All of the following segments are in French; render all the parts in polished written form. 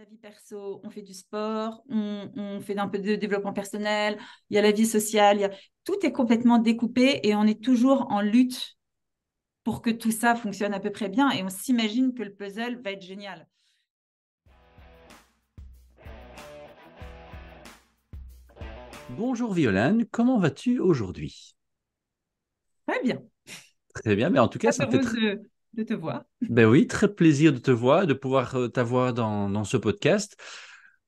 la vie perso, on fait du sport, on fait un peu de développement personnel, il y a la vie sociale, tout est complètement découpé et on est toujours en lutte pour que tout ça fonctionne à peu près bien et on s'imagine que le puzzle va être génial. Bonjour Violaine, comment vas-tu aujourd'hui? Très bien, Très bien, mais en tout cas, très ça me fait heureuse de te voir. ben oui, très plaisir de te voir, de pouvoir t'avoir dans ce podcast.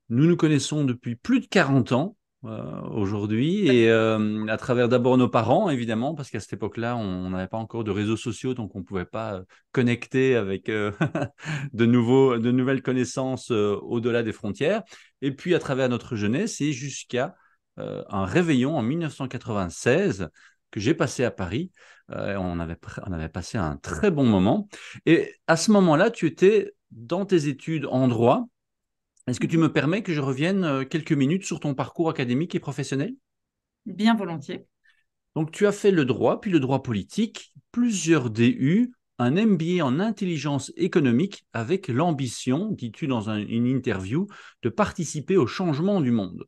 Nous nous connaissons depuis plus de 40 ans aujourd'hui et à travers d'abord nos parents, évidemment, parce qu'à cette époque-là, on n'avait pas encore de réseaux sociaux, donc on ne pouvait pas connecter avec de nouvelles connaissances au-delà des frontières. Et puis à travers notre jeunesse et jusqu'à un réveillon en 1996 que j'ai passé à Paris. On avait passé un très bon moment. Et à ce moment-là, tu étais dans tes études en droit. Est-ce que tu Mhm. me permets que je revienne quelques minutes sur ton parcours académique et professionnel? Bien volontiers. Donc, tu as fait le droit, puis le droit politique, plusieurs DU, un MBA en intelligence économique avec l'ambition, dis-tu dans une interview, de participer au changement du monde.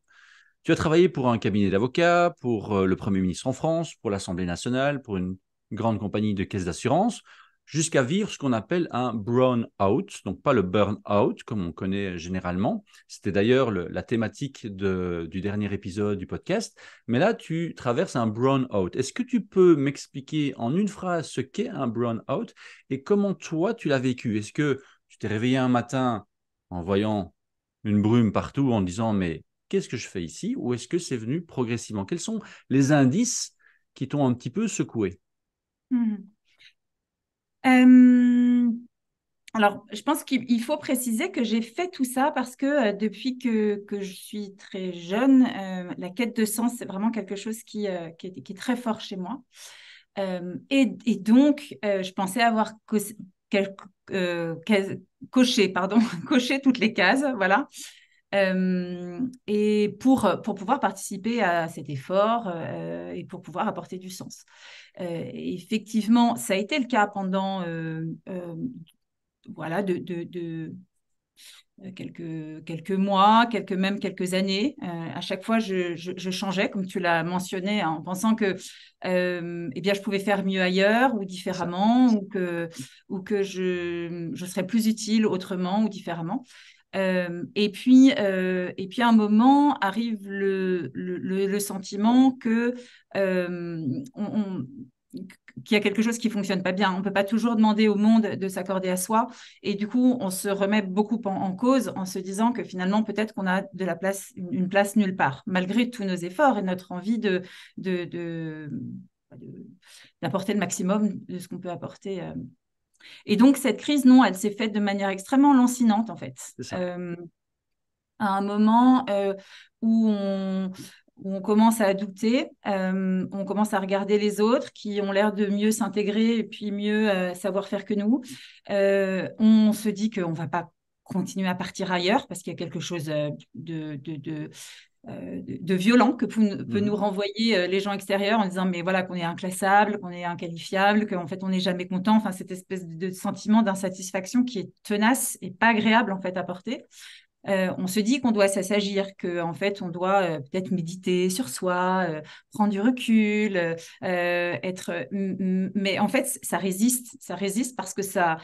Tu as travaillé pour un cabinet d'avocats, pour le Premier ministre en France, pour l'Assemblée nationale, pour une grande compagnie de caisse d'assurance, jusqu'à vivre ce qu'on appelle un brown-out, donc pas le burn-out comme on connaît généralement. C'était d'ailleurs la thématique du dernier épisode du podcast. Mais là, tu traverses un brown-out. Est-ce que tu peux m'expliquer en une phrase ce qu'est un brown-out et comment toi, tu l'as vécu? Est-ce que tu t'es réveillé un matin en voyant une brume partout en disant mais qu'est-ce que je fais ici? Ou est-ce que c'est venu progressivement? Quels sont les indices qui t'ont un petit peu secoué? Mhm. Euh, alors, je pense qu'il faut préciser que j'ai fait tout ça parce que depuis que je suis très jeune, la quête de sens, c'est vraiment quelque chose qui est très fort chez moi. Et donc, je pensais avoir quel- case- coché, pardon, coché toutes les cases, voilà. Et pour pouvoir participer à cet effort et pour pouvoir apporter du sens. Effectivement, ça a été le cas pendant voilà, quelques mois, même quelques années. À chaque fois, je changeais, comme tu l'as mentionné, hein, en pensant que eh bien, je pouvais faire mieux ailleurs ou C'est ça. différemment, ou que je serais plus utile autrement ou différemment. Et puis, à un moment arrive le sentiment on- qu'il y a quelque chose qui fonctionne pas bien. On peut pas toujours demander au monde de s'accorder à soi. Et du coup, on se remet beaucoup en cause en se disant que finalement, peut-être qu'on a de la place, une place nulle part, malgré tous nos efforts et notre envie de, de- de- d'apporter le maximum de ce qu'on peut apporter. Et donc, cette crise, non, elle s'est faite de manière extrêmement lancinante, en fait. C'est ça. À un moment où on commence à douter, on commence à regarder les autres qui ont l'air de mieux s'intégrer et puis mieux savoir faire que nous. On se dit qu'on ne va pas continuer à partir ailleurs parce qu'il y a quelque chose de violent que peut nous Mhm. renvoyer les gens extérieurs en disant mais voilà qu'on est inclassable, qu'on est inqualifiable, qu'en fait on n'est jamais content. Enfin, cette espèce de sentiment d'insatisfaction qui est tenace et pas agréable en fait à porter. On se dit qu'on doit s'assagir, qu'en fait, on doit peut-être méditer sur soi, prendre du recul, mais en fait, ça résiste parce que ça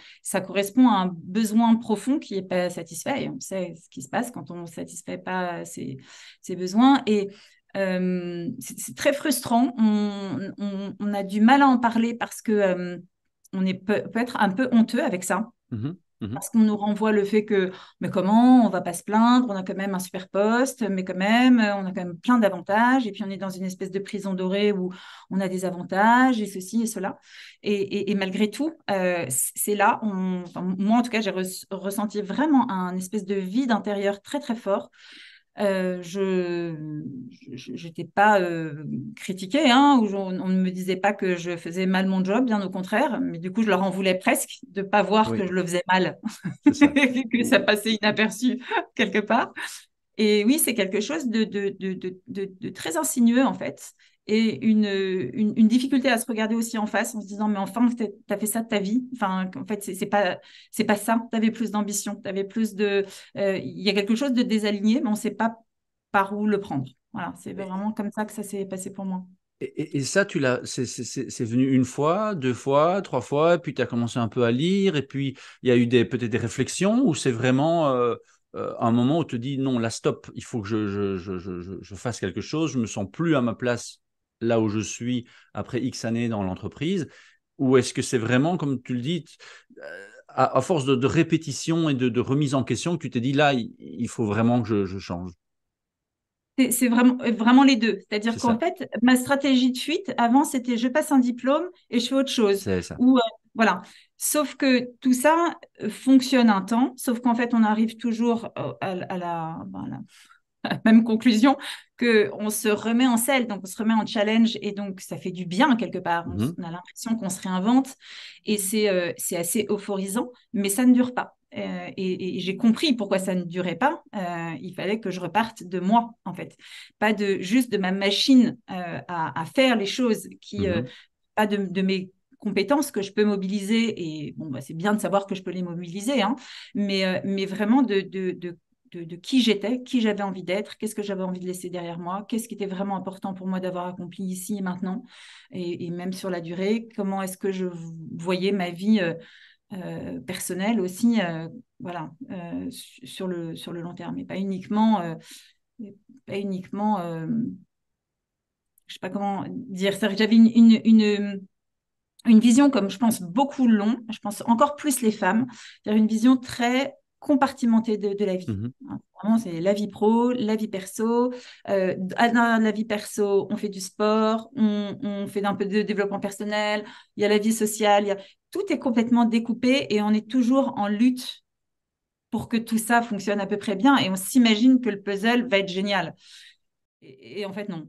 correspond à un besoin profond qui n'est pas satisfait. Et on sait ce qui se passe quand on ne satisfait pas ses besoins. Et c'est très frustrant. On a du mal à en parler parce que on est peut être un peu honteux avec ça Mhm. Mhm. parce qu'on nous renvoie le fait que, mais comment, on va pas se plaindre, on a quand même un super poste, mais quand même, on a quand même plein d'avantages, et puis on est dans une espèce de prison dorée où on a des avantages, et ceci et cela. Et malgré tout, c'est là, enfin, moi en tout cas, j'ai ressenti vraiment un espèce de vide intérieur très très fort. Je n'étais pas critiquée, hein, on ne me disait pas que je faisais mal mon job, bien au contraire, mais du coup, je leur en voulais presque de ne pas voir que Oui, je le faisais mal, c'est ça. que ça passait inaperçu quelque part. Et oui, c'est quelque chose de très insinueux, en fait. et une difficulté à se regarder aussi en face en se disant, mais enfin, tu as fait ça de ta vie. Enfin, en fait, c'est pas ça. Tu avais plus d'ambition, tu avais plus de... Il y a quelque chose de désaligné, mais on ne sait pas par où le prendre. Voilà, c'est vraiment comme ça que ça s'est passé pour moi. Et ça, c'est venu une fois, deux fois, trois fois, et puis tu as commencé un peu à lire, et puis il y a eu peut-être des réflexions, ou c'est vraiment un moment où tu te dis non, là, stop, il faut que je fasse quelque chose, je me sens plus à ma place là où je suis après X années dans l'entreprise, ou est-ce que c'est vraiment, comme tu le dis, à force de répétition et de remise en question, que tu t'es dit là, il faut vraiment que je change. C'est vraiment les deux. C'est-à-dire C'est qu'en ça, fait, ma stratégie de fuite, avant, c'était je passe un diplôme et je fais autre chose. c'est ça. Ou, voilà. Sauf que tout ça fonctionne un temps, sauf qu'en fait, on arrive toujours à la même conclusion qu'on se remet en selle, donc on se remet en challenge et donc ça fait du bien quelque part. Mhm, On a l'impression qu'on se réinvente et c'est assez euphorisant, mais ça ne dure pas. Et j'ai compris pourquoi ça ne durait pas. Il fallait que je reparte de moi, en fait. Pas juste de ma machine à faire les choses, mhm. pas de mes compétences que je peux mobiliser. Et bon, bah, c'est bien de savoir que je peux les mobiliser, hein, mais vraiment de qui j'étais, qui j'avais envie d'être, qu'est-ce que j'avais envie de laisser derrière moi, qu'est-ce qui était vraiment important pour moi d'avoir accompli ici et maintenant, et même sur la durée, comment est-ce que je voyais ma vie personnelle aussi, voilà, sur le long terme, et pas uniquement je sais pas comment dire, c'est-à-dire que j'avais une vision, comme je pense beaucoup l'ont, je pense encore plus les femmes, c'est-à-dire une vision très compartimentée de la vie. Mhm. Hein, vraiment, c'est la vie pro, la vie perso. Dans la vie perso, on fait du sport, on fait un peu de développement personnel, il y a la vie sociale, tout est complètement découpé et on est toujours en lutte pour que tout ça fonctionne à peu près bien et on s'imagine que le puzzle va être génial. Et en fait, non.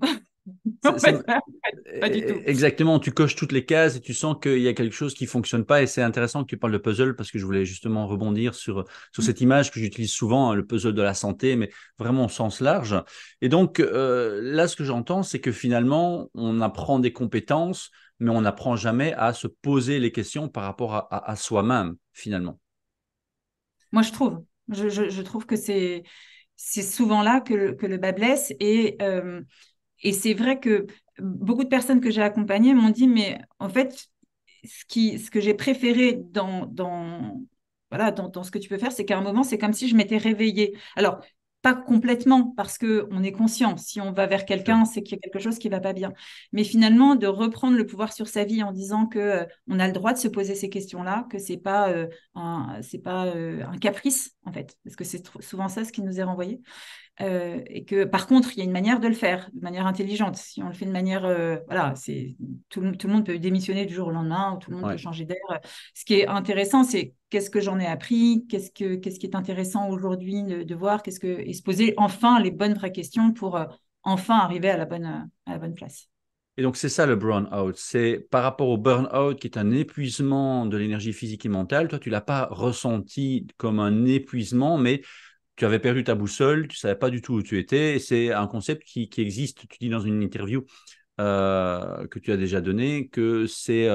En C'est- c'est- fait, pas du tout. Exactement, tu coches toutes les cases et tu sens qu'il y a quelque chose qui fonctionne pas. Et c'est intéressant que tu parles de puzzle parce que je voulais justement rebondir sur cette image que j'utilise souvent, hein, le puzzle de la santé, mais vraiment au sens large. Et donc là, ce que j'entends, c'est que finalement, on apprend des compétences, mais on n'apprend jamais à se poser les questions par rapport à soi-même, finalement. Moi, je trouve. Je trouve que c'est souvent là que le bas blesse. Et c'est vrai que beaucoup de personnes que j'ai accompagnées m'ont dit, mais en fait, ce que j'ai préféré dans ce que tu peux faire, c'est qu'à un moment, c'est comme si je m'étais réveillée. Alors, pas complètement, parce qu'on est conscient. Si on va vers Sûr. quelqu'un, c'est qu'il y a quelque chose qui ne va pas bien. Mais finalement, de reprendre le pouvoir sur sa vie en disant que on a le droit de se poser ces questions-là, que c'est pas un caprice, en fait, parce que c'est souvent ça ce qui nous est renvoyé. Et que par contre, il y a une manière de le faire, de manière intelligente. Si on le fait de manière, voilà, tout le monde peut démissionner du jour au lendemain, ou tout le monde peut Ouais. changer d'air. Ce qui est intéressant, c'est qu'est-ce que j'en ai appris, qu'est-ce qui est intéressant aujourd'hui de voir, et se poser enfin les bonnes vraies questions pour enfin arriver à la bonne place. Et donc, c'est ça le burn-out. C'est par rapport au burn-out qui est un épuisement de l'énergie physique et mentale. Toi, tu ne l'as pas ressenti comme un épuisement, mais tu avais perdu ta boussole, tu ne savais pas du tout où tu étais. Et c'est un concept qui existe. Tu dis dans une interview que tu as déjà donnée que c'est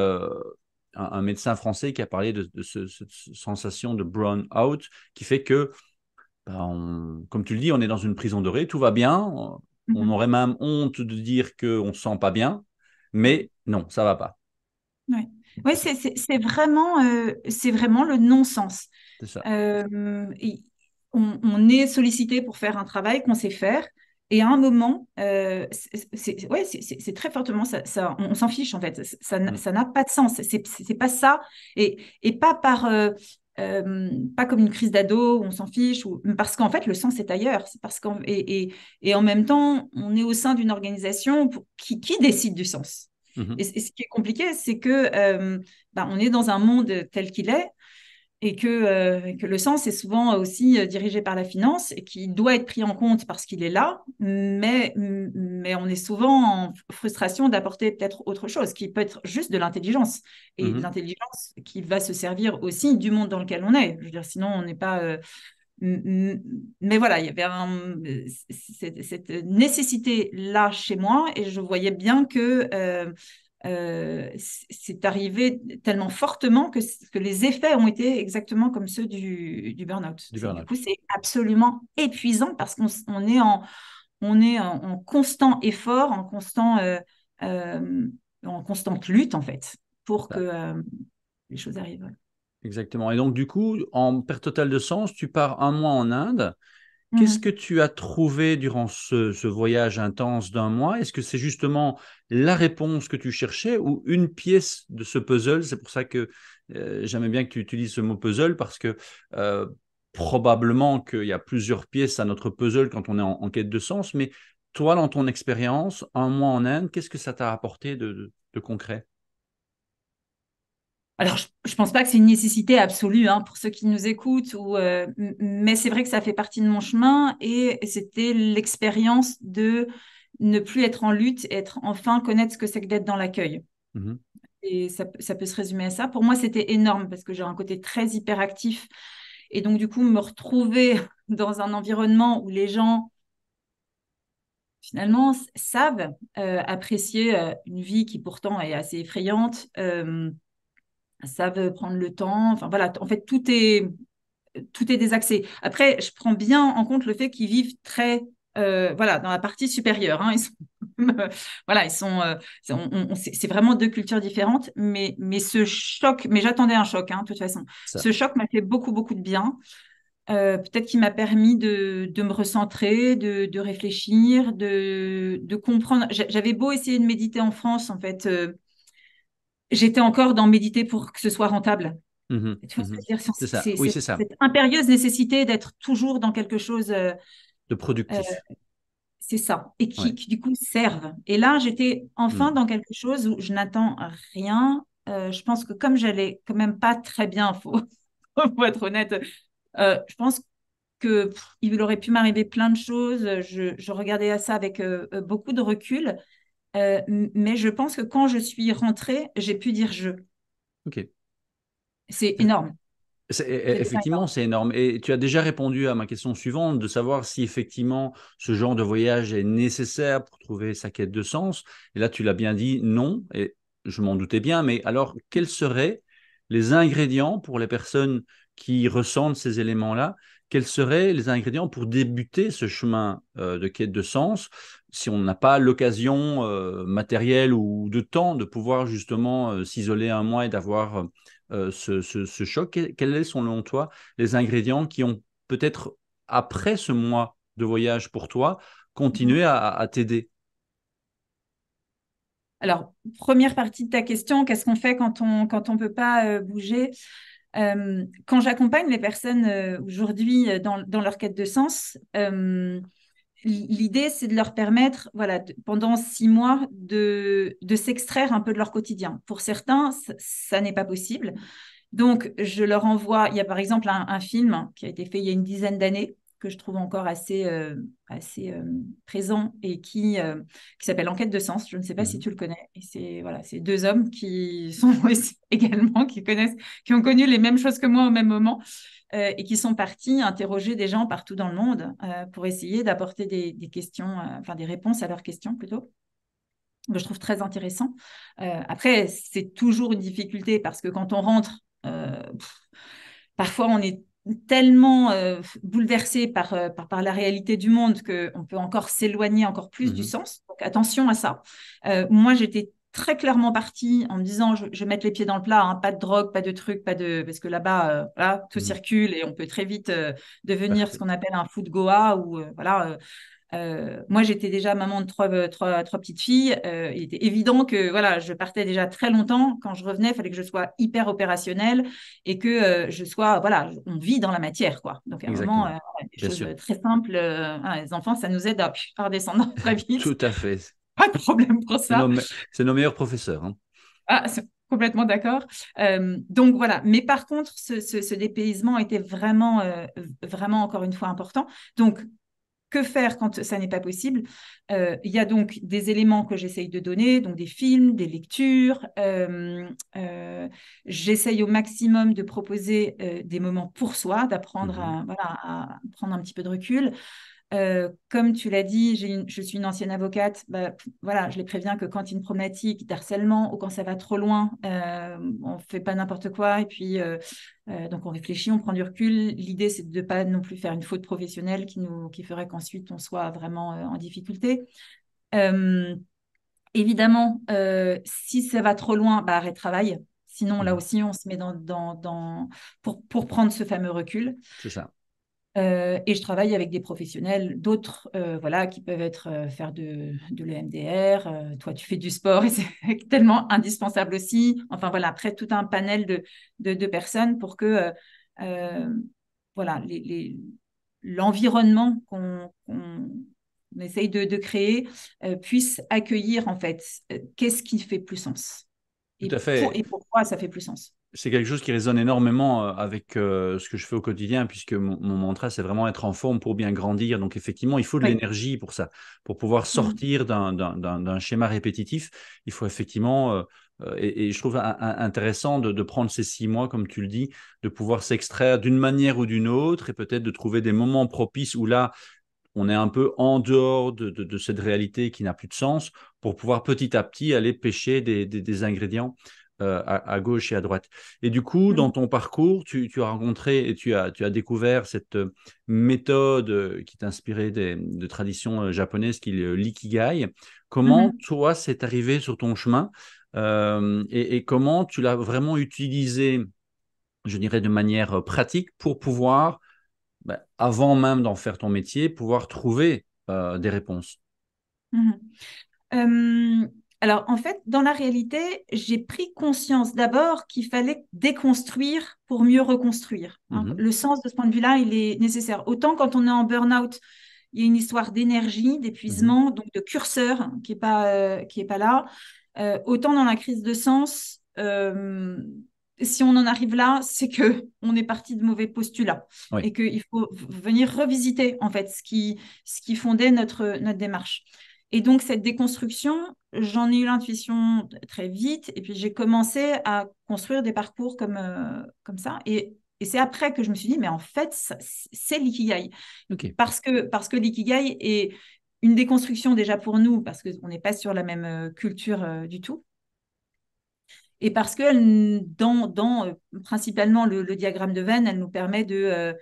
un médecin français qui a parlé de cette sensation de burn-out qui fait que, bah, comme tu le dis, on est dans une prison dorée, tout va bien. On Mhm. aurait même honte de dire qu'on ne se sent pas bien, mais non, ça ne va pas. Ouais, ouais, c'est vraiment le non-sens. C'est ça. Et on est sollicité pour faire un travail qu'on sait faire. Et à un moment, ouais, c'est très fortement ça, on s'en fiche en fait. Mm. Ça n'a pas de sens. C'est pas ça. Et pas pas comme une crise d'ado où on s'en fiche, parce qu'en fait, le sens est ailleurs. C'est parce et en même temps, on est au sein d'une organisation qui décide du sens. Mhm. Et ce qui est compliqué, c'est que on est dans un monde tel qu'il est et que le sens est souvent aussi dirigé par la finance et qui doit être pris en compte parce qu'il est là, mais on est souvent en frustration d'apporter peut-être autre chose, qui peut être juste de l'intelligence et de Mhm. l'intelligence qui va se servir aussi du monde dans lequel on est. Je veux dire, sinon, on n'est pas. Mais voilà, il y avait cette nécessité-là chez moi et je voyais bien que c'est arrivé tellement fortement que les effets ont été exactement comme ceux du burn-out. Du Du burn-out. coup, c'est absolument épuisant parce qu'on est en constant effort, euh, en constante lutte, en fait, pour que les choses arrivent. Ouais. Exactement. Et donc, du coup, en perte totale de sens, tu pars un mois en Inde. Qu'est-ce que Mhm. tu as trouvé durant ce voyage intense d'un mois? Est-ce que c'est justement la réponse que tu cherchais ou une pièce de ce puzzle? C'est pour ça que j'aimais bien que tu utilises ce mot puzzle parce que euh, probablement qu'il y a plusieurs pièces à notre puzzle quand on est en quête de sens. Mais toi, dans ton expérience, un mois en Inde, qu'est-ce que ça t'a apporté de concret? Alors, je ne pense pas que c'est une nécessité absolue hein, pour ceux qui nous écoutent, mais c'est vrai que ça fait partie de mon chemin et c'était l'expérience de ne plus être en lutte, être enfin connaître ce que c'est que d'être dans l'accueil. Mhm. Et ça peut se résumer à ça. Pour moi, c'était énorme parce que j'ai un côté très hyperactif. Et donc, du coup, me retrouver dans un environnement où les gens, finalement, savent apprécier une vie qui pourtant est assez effrayante, savent prendre le temps. Enfin, voilà, en fait, tout est désaxé. Après, je prends bien en compte le fait qu'ils vivent très, voilà, dans la partie supérieure. Hein, ils sont, voilà, ils sont, c'est vraiment deux cultures différentes. Mais ce choc, mais j'attendais un choc, hein, de toute façon. Ça, Ce choc m'a fait beaucoup, beaucoup de bien. Peut-être qu'il m'a permis de me recentrer, de réfléchir, de comprendre. J'avais beau essayer de méditer en France, en fait, j'étais encore dans méditer pour que ce soit rentable. mhm, Tu vois ce que mhm. je veux dire? C'est ça. C'est Oui, c'est c'est ça. cette impérieuse nécessité d'être toujours dans quelque chose, De euh, productif. c'est ça, et Ouais. qui du coup servent. Et là, j'étais enfin Mm. dans quelque chose où je n'attends rien. Je pense que comme j'allais quand même pas très bien, faut être honnête, je pense que il aurait pu m'arriver plein de choses. Je regardais à ça avec beaucoup de recul. Mais je pense que quand je suis rentrée, j'ai pu dire je. OK. C'est énorme. C'est déjà Effectivement, énorme. c'est énorme. Et tu as déjà répondu à ma question suivante, de savoir si effectivement ce genre de voyage est nécessaire pour trouver sa quête de sens. Et là, tu l'as bien dit, non, et je m'en doutais bien, mais alors, quels seraient les ingrédients pour les personnes qui ressentent ces éléments-là? Quels seraient les ingrédients pour débuter ce chemin de quête de sens si on n'a pas l'occasion matérielle ou de temps de pouvoir justement s'isoler un mois et d'avoir ce choc? Quels sont, selon toi, les ingrédients qui ont peut-être, après ce mois de voyage pour toi, continué Mhm. à t'aider? Alors, première partie de ta question, qu'est-ce qu'on fait quand on peut pas bouger? Quand j'accompagne les personnes aujourd'hui dans leur quête de sens, l'idée, c'est de leur permettre, voilà, pendant 6 mois, de s'extraire un peu de leur quotidien. Pour certains, ça n'est pas possible. Donc, je leur envoie, il y a par exemple un film qui a été fait il y a une dizaine d'années, que je trouve encore assez présent et qui s'appelle Enquête de sens. Je ne sais pas si Mhm. tu le connais. Et c'est voilà, c'est deux hommes qui sont également, qui ont connu les mêmes choses que moi au même moment et qui sont partis interroger des gens partout dans le monde pour essayer d'apporter des questions, enfin des réponses à leurs questions plutôt. Que je trouve très intéressant. Après, c'est toujours une difficulté parce que quand on rentre, parfois on est tellement bouleversé par la réalité du monde qu'on peut encore s'éloigner encore plus du Mhm. sens. Donc attention à ça. Moi, j'étais très clairement partie en me disant je vais mettre les pieds dans le plat, hein, pas de drogue, pas de trucs, pas de parce que là-bas voilà, tout Mhm. circule et on peut très vite devenir ce Parfait. qu'on appelle un fou de Goa ou voilà moi, j'étais déjà maman de trois petites filles. Il était évident que voilà, je partais déjà très longtemps. Quand je revenais, il fallait que je sois hyper opérationnelle et que je sois, voilà, on vit dans la matière, quoi. Donc, à un moment, Exactement. voilà, des Bien choses sûr. très simples. Les enfants, ça nous aide à redescendre très vite. Tout à fait. Pas de problème pour C'est nos, ça. c'est nos meilleurs professeurs, hein. Ah, c'est complètement d'accord. Donc voilà. Mais par contre, ce dépaysement était vraiment, vraiment encore une fois important. Donc Que faire quand ça n'est pas possible? Il y a donc des éléments que j'essaye de donner, donc des films, des lectures. J'essaye au maximum de proposer des moments pour soi, d'apprendre Mhm. voilà, à prendre un petit peu de recul. Comme tu l'as dit, je suis une ancienne avocate. Bah, voilà, je les préviens que quand il y a une problématique d'harcèlement ou quand ça va trop loin, on ne fait pas n'importe quoi. Et puis, donc, on réfléchit, on prend du recul. L'idée, c'est de ne pas non plus faire une faute professionnelle qui ferait qu'ensuite on soit vraiment en difficulté. Euh, Évidemment, si ça va trop loin, bah, arrête travail. Sinon, là Mhm. aussi, on se met pour prendre ce fameux recul. C'est ça. Et je travaille avec des professionnels, d'autres voilà, qui peuvent faire de l'EMDR. Toi, tu fais du sport et c'est tellement indispensable aussi. Enfin voilà, après tout un panel de personnes pour que euh, voilà, l'environnement qu'on essaye de créer puisse accueillir en fait qu'est-ce qui fait plus sens Tout à fait. et pourquoi ça fait plus sens. C'est quelque chose qui résonne énormément avec ce que je fais au quotidien, puisque mon mantra, c'est vraiment être en forme pour bien grandir. Donc, effectivement, il faut de Oui. l'énergie pour ça. Pour pouvoir Mhm. sortir d'un schéma répétitif, il faut effectivement, et je trouve intéressant de prendre ces 6 mois, comme tu le dis, de pouvoir s'extraire d'une manière ou d'une autre, et peut-être de trouver des moments propices où là, on est un peu en dehors de cette réalité qui n'a plus de sens pour pouvoir petit à petit aller pêcher des ingrédients à gauche et à droite. Et du coup, dans Mhm. ton parcours, tu as rencontré et tu as découvert cette méthode qui t'inspirait de traditions japonaises, qui est l'ikigai. Comment, Mhm. toi, c'est arrivé sur ton chemin et comment tu l'as vraiment utilisé, je dirais, de manière pratique pour pouvoir avant même d'en faire ton métier, pouvoir trouver des réponses. Mhm. Euh, alors, en fait, dans la réalité, j'ai pris conscience d'abord qu'il fallait déconstruire pour mieux reconstruire, hein. Mhm, Le sens de ce point de vue-là, il est nécessaire. Autant quand on est en burn-out, il y a une histoire d'énergie, mhm, d'épuisement, donc de curseur qui est pas là. Autant dans la crise de sens, si on en arrive là, c'est que on est parti de mauvais postulats oui. et qu'il faut venir revisiter en fait ce qui fondait notre démarche. Et donc, cette déconstruction, j'en ai eu l'intuition très vite. Et puis, j'ai commencé à construire des parcours comme ça. Et c'est après que je me suis dit, mais en fait, c'est l'ikigai. OK. Parce que l'ikigai est une déconstruction déjà pour nous, parce qu'on n'est pas sur la même culture du tout. Et parce que principalement le diagramme de Venn, elle nous permet de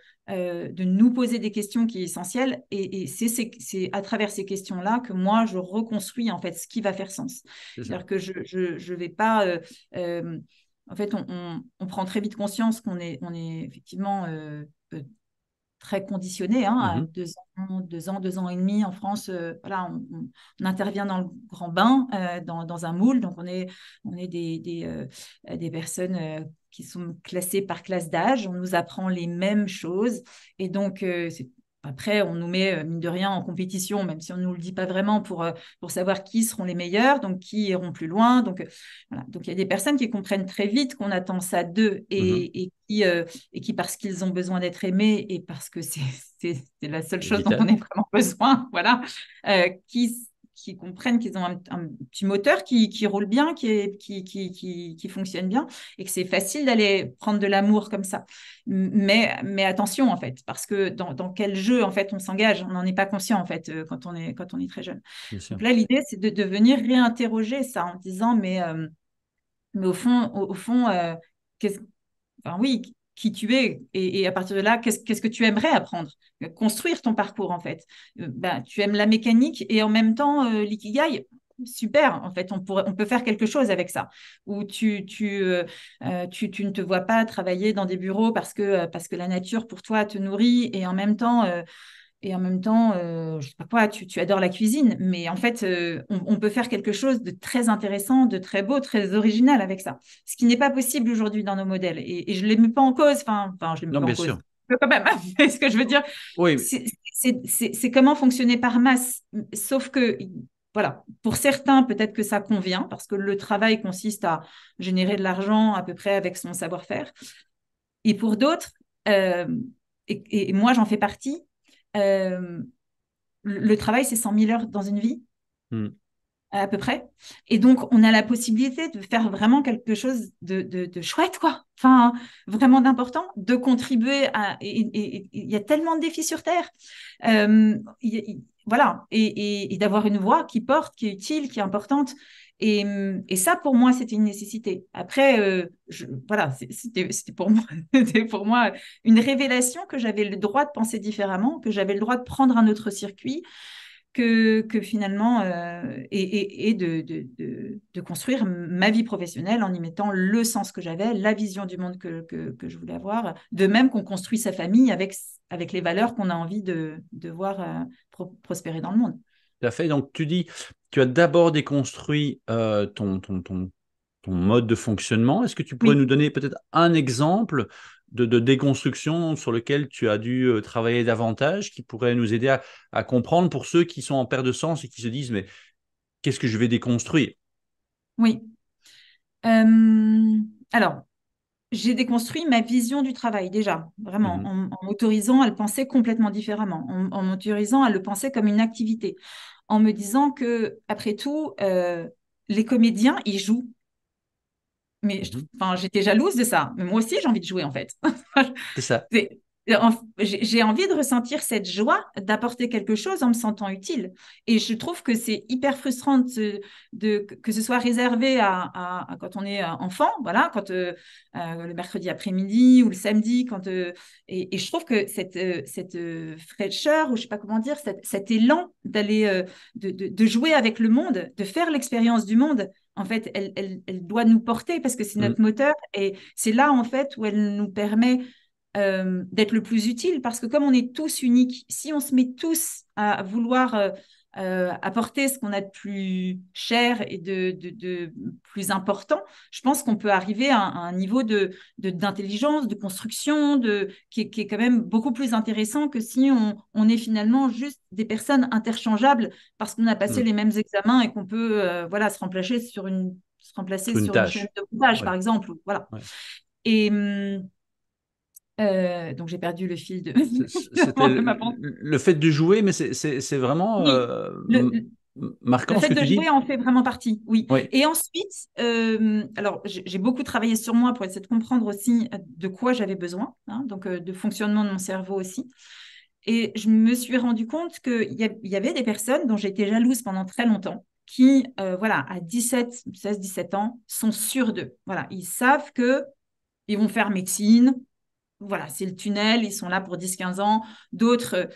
nous poser des questions qui sont essentielles. Et c'est à travers ces questions-là que moi, je reconstruis en fait ce qui va faire sens. C'est ça. C'est-à-dire que je vais pas... en fait, on prend très vite conscience on est effectivement très conditionné, hein, à Mhm, 2 ans et demi en France. Voilà, on intervient dans le grand bain, dans un moule. Donc, on est des personnes qui sont classées par classe d'âge. On nous apprend les mêmes choses. Et donc, après, on nous met, mine de rien, en compétition, même si on ne nous le dit pas vraiment, pour savoir qui seront les meilleurs, donc qui iront plus loin. Donc, voilà. Donc, il y a des personnes qui comprennent très vite qu'on attend ça d'eux mhm. et qui, parce qu'ils ont besoin d'être aimés et parce que c'est la seule C'est chose dont on vital. ait vraiment besoin, voilà, euh, qui, qui comprennent qu'ils ont un petit moteur qui roule bien, qui fonctionne bien et que c'est facile d'aller prendre de l'amour comme ça. Mais attention, en fait, parce que dans quel jeu, en fait, on s'engage, on n'en est pas conscient, en fait, quand on est très jeune. Bien sûr. Donc là, l'idée, c'est de venir réinterroger ça en disant, mais au fond enfin, oui, qui tu es. Et à partir de là, qu'est-ce que tu aimerais apprendre? Construire ton parcours, en fait. Ben, tu aimes la mécanique et en même temps, l'ikigai, super. En fait, on peut faire quelque chose avec ça. Ou tu ne te vois pas travailler dans des bureaux parce que la nature, pour toi, te nourrit et en même temps, je sais pas quoi, tu adores la cuisine, mais en fait, on peut faire quelque chose de très intéressant, de très beau, très original avec ça. Ce qui n'est pas possible aujourd'hui dans nos modèles. Et je ne les mets pas en cause, enfin, je les mets Non, pas en bien cause. sûr. Je peux quand même, mais ce que je veux dire, Oui, c'est comment fonctionner par masse. Sauf que, voilà, pour certains, peut-être que ça convient, parce que le travail consiste à générer de l'argent à peu près avec son savoir-faire. Et pour d'autres, euh, et moi j'en fais partie, euh, le travail, c'est 100 000 heures dans une vie, Mm. à peu près. Et donc, on a la possibilité de faire vraiment quelque chose de chouette, quoi. Enfin, vraiment d'important, de contribuer à... Et il y a tellement de défis sur Terre. Voilà. Et d'avoir une voix qui porte, qui est utile, qui est importante. Et ça, pour moi, c'était une nécessité. Après, voilà, c'était pour moi, c'était pour moi une révélation que j'avais le droit de penser différemment, que j'avais le droit de prendre un autre circuit, que finalement, et de construire ma vie professionnelle en y mettant le sens que j'avais, la vision du monde que je voulais avoir, de même qu'on construit sa famille avec les valeurs qu'on a envie de voir prospérer dans le monde. Tout à fait. Donc, tu dis, tu as d'abord déconstruit ton mode de fonctionnement. Est-ce que tu pourrais Oui, nous donner peut-être un exemple de déconstruction sur lequel tu as dû travailler davantage, qui pourrait nous aider à comprendre pour ceux qui sont en perte de sens et qui se disent, mais qu'est-ce que je vais déconstruire? oui. Euh, alors, j'ai déconstruit ma vision du travail déjà, vraiment, Mhm, en m'autorisant à le penser complètement différemment, en m'autorisant à le penser comme une activité, en me disant que, après tout, les comédiens, ils jouent. Mais mhm. enfin, j'étais jalouse de ça. Mais moi aussi, j'ai envie de jouer, en fait. C'est ça. J'ai envie de ressentir cette joie d'apporter quelque chose en me sentant utile. Et je trouve que c'est hyper frustrant que ce soit réservé à quand on est enfant, voilà, quand le mercredi après-midi ou le samedi, et je trouve que cette fraîcheur, ou je sais pas comment dire, cet élan d'aller de jouer avec le monde, de faire l'expérience du monde, en fait, elle doit nous porter parce que c'est Mm. notre moteur et c'est là, en fait, où elle nous permet d'être le plus utile parce que comme on est tous uniques, si on se met tous à vouloir apporter ce qu'on a de plus cher et de plus important, je pense qu'on peut arriver à un niveau d'intelligence, de construction, qui est quand même beaucoup plus intéressant que si on est finalement juste des personnes interchangeables parce qu'on a passé Mm. les mêmes examens et qu'on peut voilà, se remplacer Sur une sur une chaîne tâche. de montage, par Ouais, exemple. Voilà. ouais. Et, donc j'ai perdu le fil de, C'était de ma pensée. le fait de jouer, mais c'est vraiment Oui, le, le marquant ce fait que de tu dis. jouer en fait vraiment partie, oui. Oui. Et ensuite, alors j'ai beaucoup travaillé sur moi pour essayer de comprendre aussi de quoi j'avais besoin, hein, donc de fonctionnement de mon cerveau aussi. Et je me suis rendu compte qu'il y avait des personnes dont j'étais jalouse pendant très longtemps, qui, voilà, à 16, 17 ans, sont sûrs d'eux. Voilà, ils savent que ils vont faire médecine, voilà, c'est le tunnel, ils sont là pour 10, 15 ans. D'autres.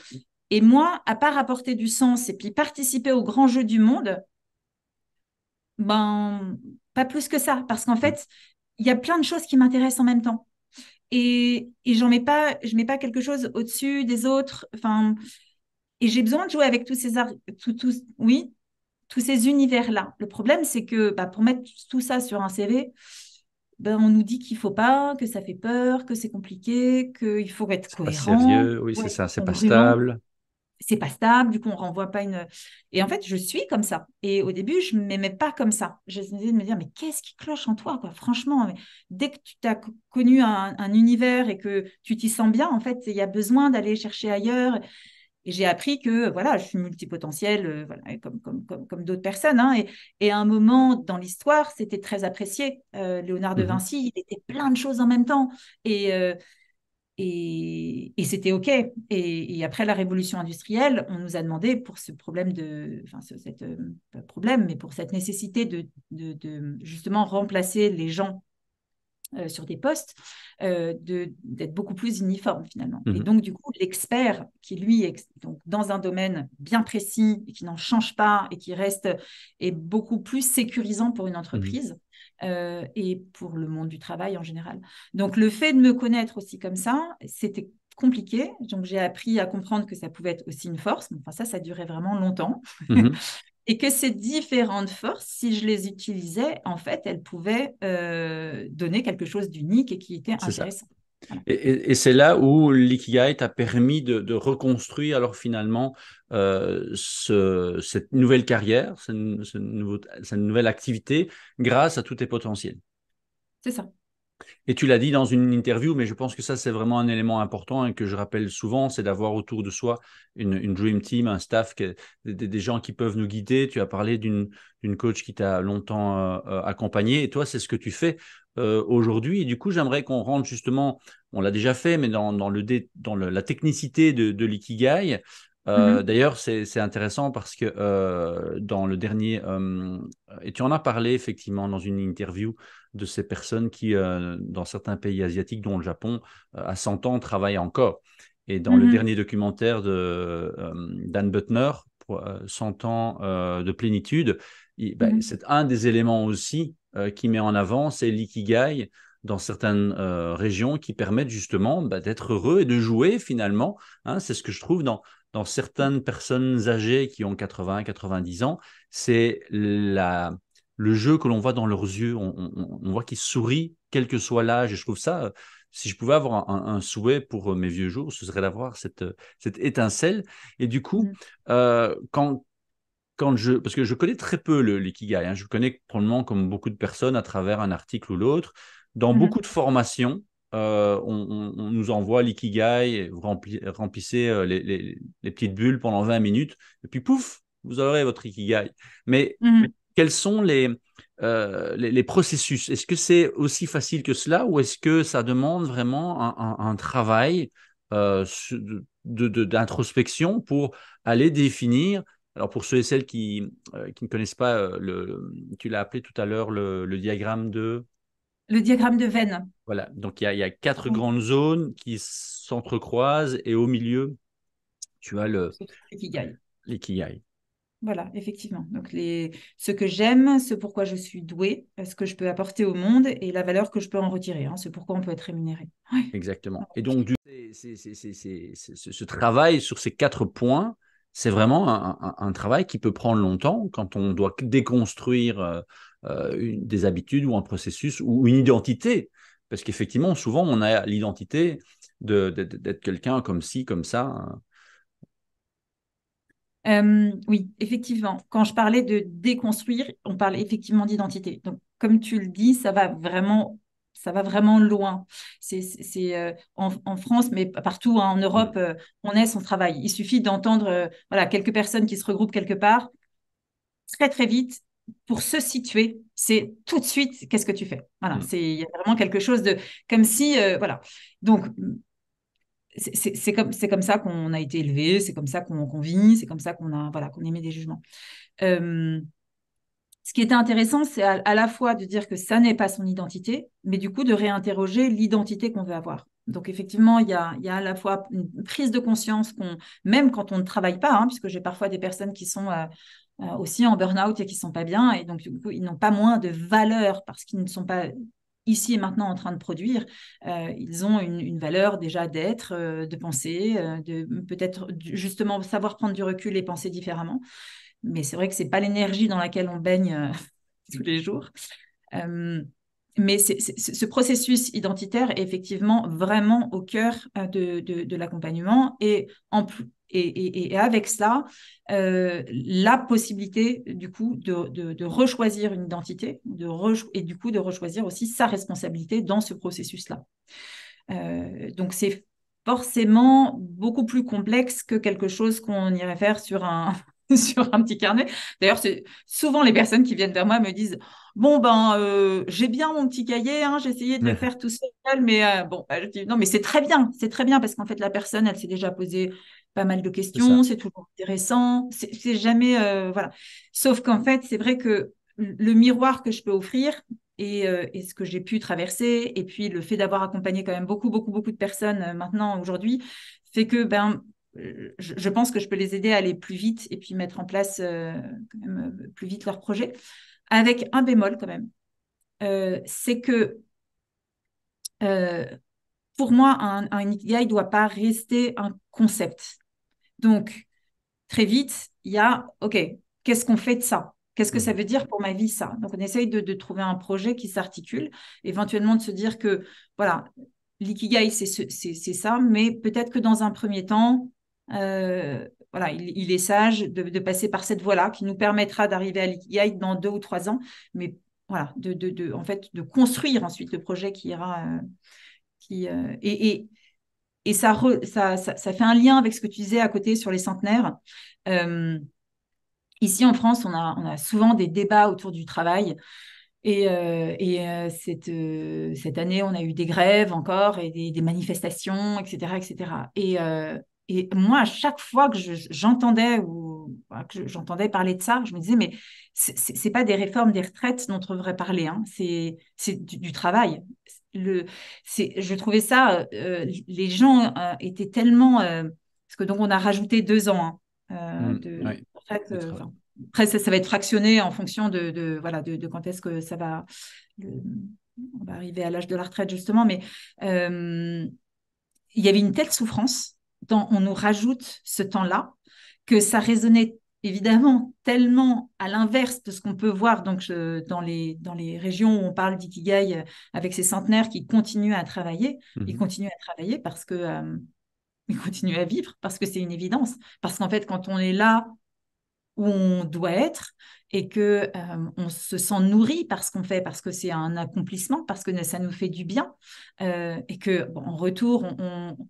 Et moi, à part apporter du sens et puis participer au grand jeu du monde, ben, pas plus que ça. Parce qu'en Mm. fait, il y a plein de choses qui m'intéressent en même temps. Et je mets pas quelque chose au-dessus des autres. Enfin, et j'ai besoin de jouer avec tous oui, tous ces univers-là. Le problème, c'est que bah, pour mettre tout ça sur un CV, ben, on nous dit qu'il faut pas, que ça fait peur, que c'est compliqué, qu'il faut être C'est pas cohérent, sérieux. Oui, faut c'est être ça. C'est pas congruent. stable. C'est pas stable, du coup, on renvoie pas une. Et en fait, je suis comme ça. Et au début, je ne m'aimais pas comme ça. J'essayais de me dire, mais qu'est-ce qui cloche en toi, quoi? Franchement, mais dès que tu t'as connu un univers et que tu t'y sens bien, en fait, il y a besoin d'aller chercher ailleurs. Et j'ai appris que voilà, je suis multipotentielle, voilà, comme d'autres personnes, hein, et à un moment dans l'histoire, c'était très apprécié. Léonard de Mhm, Vinci, il était plein de choses en même temps. Et c'était OK. Et après la révolution industrielle, on nous a demandé pour ce problème enfin, pas problème, mais pour cette nécessité de justement remplacer les gens sur des postes, d'être beaucoup plus uniforme finalement. Et mhm, donc, du coup, l'expert qui, lui, est donc, dans un domaine bien précis et qui n'en change pas et qui reste, est beaucoup plus sécurisant pour une mhm, entreprise et pour le monde du travail en général. Donc, le fait de me connaître aussi comme ça, c'était compliqué. Donc, j'ai appris à comprendre que ça pouvait être aussi une force. Enfin, ça durait vraiment longtemps. mhm. Et que ces différentes forces, si je les utilisais, en fait, elles pouvaient donner quelque chose d'unique et qui était C'est ça. intéressant. Voilà. Et c'est là où l'ikigai t'a permis de reconstruire alors finalement cette nouvelle carrière, cette nouvelle activité grâce à tous tes potentiels. C'est ça. Et tu l'as dit dans une interview, mais je pense que ça, c'est vraiment un élément important et que je rappelle souvent, c'est d'avoir autour de soi une dream team, un staff, des gens qui peuvent nous guider. Tu as parlé d'une coach qui t'a longtemps accompagné et toi, c'est ce que tu fais aujourd'hui. Et du coup, j'aimerais qu'on rentre justement, on l'a déjà fait, mais la technicité de l'ikigai. Mhm. D'ailleurs, c'est intéressant parce que dans le dernier, et tu en as parlé effectivement dans une interview de ces personnes qui, dans certains pays asiatiques, dont le Japon, à 100 ans, travaillent encore. Et dans le Mhm. dernier documentaire d'Anne Butner, pour, 100 ans de plénitude, Mhm. c'est un des éléments aussi qui met en avant, c'est l'ikigai dans certaines régions qui permettent justement d'être heureux et de jouer finalement. Hein, c'est ce que je trouve dans certaines personnes âgées qui ont 80, 90 ans, c'est le jeu que l'on voit dans leurs yeux. On voit qu'ils sourient, quel que soit l'âge. Et je trouve ça, si je pouvais avoir un souhait pour mes vieux jours, ce serait d'avoir cette étincelle. Et du coup, Mhm. parce que je connais très peu l'ikigai, hein, je le connais probablement comme beaucoup de personnes à travers un article ou l'autre. Dans beaucoup Mhm. de formations, on nous envoie l'ikigai, vous remplissez les petites bulles pendant 20 minutes, et puis pouf, vous aurez votre ikigai. Mais Mhm. quels sont les processus? Est-ce que c'est aussi facile que cela ou est-ce que ça demande vraiment un travail d'introspection pour aller définir. Alors pour ceux et celles qui ne connaissent pas, tu l'as appelé tout à l'heure le diagramme de... Le diagramme de veine. Voilà, donc il y a quatre Oui, grandes zones qui s'entrecroisent et au milieu, tu as ce Ikigai. l'ikigai. Voilà, effectivement. Donc, ce que j'aime, ce pourquoi je suis douée, ce que je peux apporter au monde et la valeur que je peux en retirer, hein, ce pourquoi on peut être rémunéré. Oui. Exactement. Et donc, ce travail sur ces 4 points, c'est vraiment un travail qui peut prendre longtemps quand on doit déconstruire des habitudes ou un processus ou une identité. Parce qu'effectivement, souvent, on a l'identité d'être quelqu'un comme ci, comme ça, hein. Oui, effectivement. Quand je parlais de déconstruire, on parle effectivement d'identité. Donc, comme tu le dis, ça va vraiment loin. En France, mais partout, hein, en Europe, Mm. on est son travail. Il suffit d'entendre, voilà, quelques personnes qui se regroupent quelque part très très vite pour se situer. C'est tout de suite, qu'est-ce que tu fais? Voilà, Mm. il y a vraiment quelque chose de comme si, voilà. Donc c'est comme ça qu'on a été élevé, c'est comme ça qu'on vit, c'est comme ça qu'on a, voilà, qu'on émet des jugements. Euh, Ce qui était intéressant, c'est à la fois de dire que ça n'est pas son identité, mais du coup de réinterroger l'identité qu'on veut avoir. Donc effectivement, il y a à la fois une prise de conscience même quand on ne travaille pas, hein, puisque j'ai parfois des personnes qui sont aussi en burn-out et qui sont pas bien, et donc du coup, ils n'ont pas moins de valeur parce qu'ils ne sont pas ici et maintenant en train de produire. Ils ont une valeur déjà d'être, de penser, de peut-être justement savoir prendre du recul et penser différemment. Mais c'est vrai que c'est pas l'énergie dans laquelle on baigne tous les jours. Euh, mais ce processus identitaire est effectivement vraiment au cœur de l'accompagnement et avec ça, la possibilité du coup de rechoisir une identité et du coup de rechoisir aussi sa responsabilité dans ce processus-là. Donc c'est forcément beaucoup plus complexe que quelque chose qu'on irait faire sur sur un petit carnet. D'ailleurs, c'est souvent les personnes qui viennent vers moi me disent, bon ben j'ai bien mon petit cahier, hein, j'ai essayé de le faire tout seul, mais bon, je dis non, mais c'est très bien parce qu'en fait la personne, elle s'est déjà posé pas mal de C'est ça. questions, c'est toujours intéressant, c'est jamais voilà. Sauf qu'en fait, c'est vrai que le miroir que je peux offrir et ce que j'ai pu traverser, et puis le fait d'avoir accompagné quand même beaucoup de personnes maintenant, aujourd'hui, fait que je pense que je peux les aider à aller plus vite et puis mettre en place quand même, plus vite leurs projets. Avec un bémol quand même, c'est que euh, pour moi, un Ikigai ne doit pas rester un concept. Donc, très vite, il y a, OK, qu'est-ce qu'on fait de ça? Qu'est-ce que ça Mhm. veut dire pour ma vie, ça? Donc, on essaye de trouver un projet qui s'articule, éventuellement de se dire que, voilà, l'ikigai, c'est ça, mais peut-être que dans un premier temps, voilà, il est sage de passer par cette voie-là qui nous permettra d'arriver à l'ikigai dans 2 ou 3 ans, mais voilà, en fait, de construire ensuite le projet qui ira, qui, et ça fait un lien avec ce que tu disais à côté sur les centenaires. Euh, Ici en France, on a souvent des débats autour du travail. Cette année, on a eu des grèves encore et des manifestations, etc., etc. Et moi, à chaque fois que j'entendais ou voilà, que j'entendais parler de ça, je me disais, mais c'est pas des réformes des retraites dont on devrait parler, hein. C'est du travail. Je trouvais ça, les gens étaient tellement, parce que donc on a rajouté 2 ans de Oui, retraite. le travail. Enfin, après, ça va être fractionné en fonction voilà, de quand est-ce que le- on va arriver à l'âge de la retraite, justement. Mais euh, il y avait une telle souffrance quand on nous rajoute ce temps-là que ça résonnait évidemment tellement à l'inverse de ce qu'on peut voir donc, dans les régions où on parle d'ikigai avec ces centenaires qui continuent à travailler. Ils Mhm. continuent à travailler parce que ils continuent à vivre, parce que c'est une évidence. Parce qu'en fait, quand on est là où on doit être et que on se sent nourri par ce qu'on fait, parce que c'est un accomplissement, parce que ça nous fait du bien, et que bon, en retour,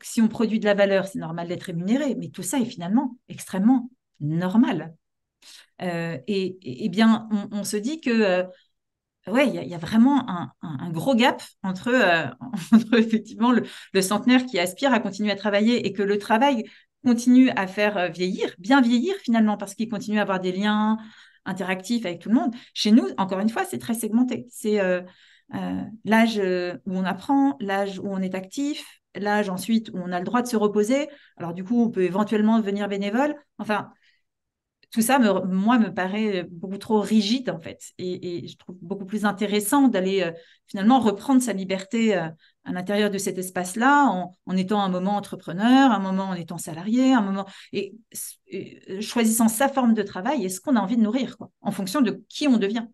si on produit de la valeur, c'est normal d'être rémunéré, mais tout ça est finalement extrêmement normal. Et bien, on se dit que ouais, il y a vraiment un gros gap entre, entre effectivement le centenaire qui aspire à continuer à travailler et que le travail continue à faire vieillir, bien vieillir finalement, parce qu'il continue à avoir des liens interactifs avec tout le monde. Chez nous, encore une fois, c'est très segmenté. C'est l'âge où on apprend, l'âge où on est actif, l'âge ensuite où on a le droit de se reposer. Alors du coup, on peut éventuellement devenir bénévole. Enfin, tout ça, moi, me paraît beaucoup trop rigide, en fait. Et je trouve beaucoup plus intéressant d'aller finalement reprendre sa liberté à l'intérieur de cet espace-là, en étant un moment entrepreneur, un moment en étant salarié, un moment. Et choisissant sa forme de travail et ce qu'on a envie de nourrir, quoi, en fonction de qui on devient.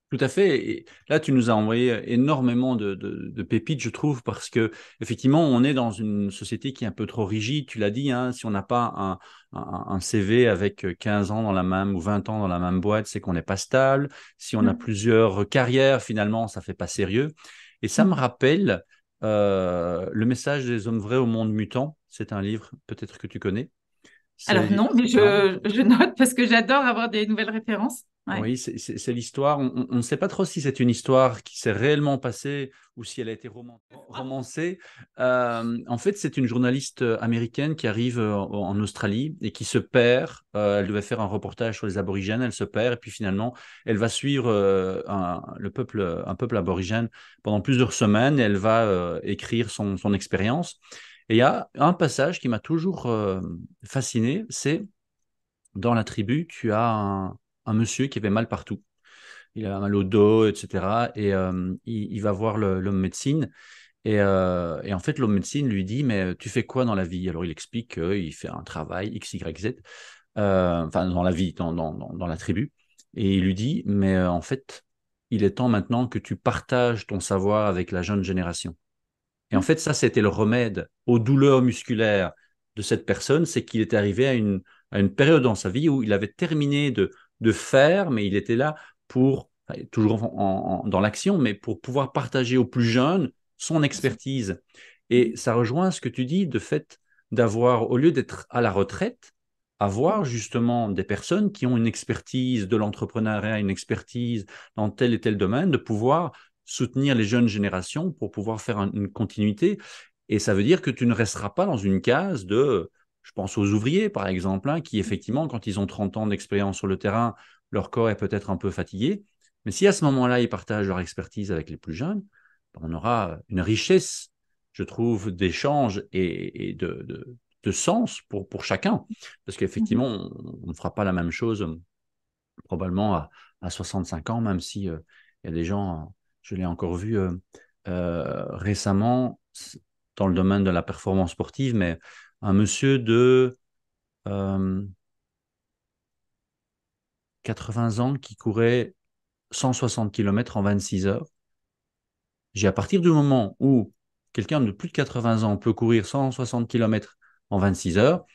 Tout à fait. Et là, tu nous as envoyé énormément de pépites, je trouve, parce que effectivement, on est dans une société qui est un peu trop rigide. Tu l'as dit, hein, si on n'a pas un CV avec 15 ans dans la même ou 20 ans dans la même boîte, c'est qu'on n'est pas stable. Si on a Mm. plusieurs carrières, finalement, ça fait pas sérieux. Et ça me Mm. rappelle Le message des hommes vrais au monde mutant. C'est un livre, peut-être que tu connais. Alors C'est non, mais non? je note parce que j'adore avoir des nouvelles références. Ouais. Oui, c'est l'histoire. On ne sait pas trop si c'est une histoire qui s'est réellement passée ou si elle a été romancée. En fait, c'est une journaliste américaine qui arrive en Australie et qui se perd. Elle devait faire un reportage sur les aborigènes, elle se perd et puis finalement, elle va suivre un peuple aborigène pendant plusieurs semaines et elle va écrire son expérience. Et il y a un passage qui m'a toujours fasciné, c'est dans la tribu, tu as un monsieur qui avait mal partout. Il a mal au dos, etc. Et il va voir l'homme médecine. Et en fait, l'homme médecine lui dit, mais tu fais quoi dans la vie? Alors il explique qu'il fait un travail X, Y, Z, enfin dans la vie, dans la tribu. Et il lui dit, mais en fait, il est temps maintenant que tu partages ton savoir avec la jeune génération. Et en Mm. fait, ça, c'était le remède aux douleurs musculaires de cette personne, c'est qu'il était arrivé à une période dans sa vie où il avait terminé de faire, mais il était là pour, enfin, toujours dans l'action, mais pour pouvoir partager aux plus jeunes son Bien sûr. expertise. Et ça rejoint ce que tu dis, de fait d'avoir, au lieu d'être à la retraite, avoir justement des personnes qui ont une expertise de l'entrepreneuriat, une expertise dans tel et tel domaine, de pouvoir soutenir les jeunes générations pour pouvoir faire une continuité. Et ça veut dire que tu ne resteras pas dans une case de, je pense aux ouvriers par exemple, hein, qui effectivement, quand ils ont 30 ans d'expérience sur le terrain, leur corps est peut-être un peu fatigué. Mais si à ce moment-là, ils partagent leur expertise avec les plus jeunes, on aura une richesse, je trouve, d'échanges et de sens pour chacun. Parce qu'effectivement, Mhm. on ne fera pas la même chose probablement à 65 ans, même si il y a des gens, je l'ai encore vu récemment dans le domaine de la performance sportive, mais un monsieur de euh, 80 ans qui courait 160 km en 26 heures. J'ai à partir du moment où quelqu'un de plus de 80 ans peut courir 160 km en 26 heures,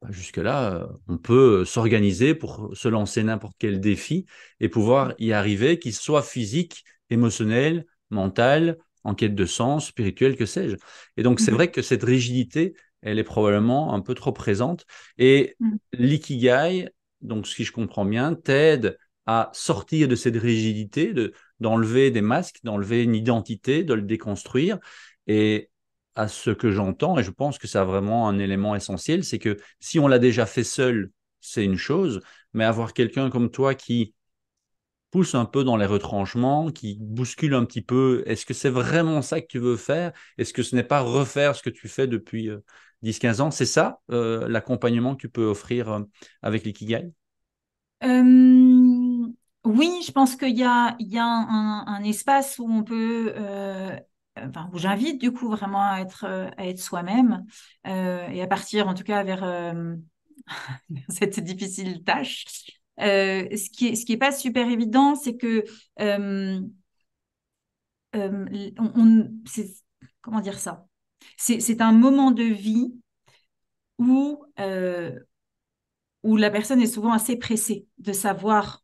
Jusque-là, on peut s'organiser pour se lancer n'importe quel défi et pouvoir y arriver, qu'il soit physique, émotionnel, mental, en quête de sens, spirituel, que sais-je. Et donc, c'est vrai Mhm. que cette rigidité, elle est probablement un peu trop présente. Et Mhm. l'ikigai, donc si je comprends bien, t'aide à sortir de cette rigidité, d'enlever des masques, d'enlever une identité, de le déconstruire. Et à ce que j'entends, et je pense que ça a vraiment un élément essentiel, c'est que si on l'a déjà fait seul, c'est une chose, mais avoir quelqu'un comme toi qui pousse un peu dans les retranchements, qui bouscule un petit peu, est-ce que c'est vraiment ça que tu veux faire? Est-ce que ce n'est pas refaire ce que tu fais depuis 10-15 ans? C'est ça, l'accompagnement que tu peux offrir avec l'Ikigai? Euh, oui, je pense qu'il y a un espace où on peut, enfin, où j'invite du coup vraiment à être soi-même et à partir en tout cas vers cette difficile tâche. Ce qui est pas super évident, c'est que euh, comment dire ça? C'est un moment de vie où où la personne est souvent assez pressée de savoir,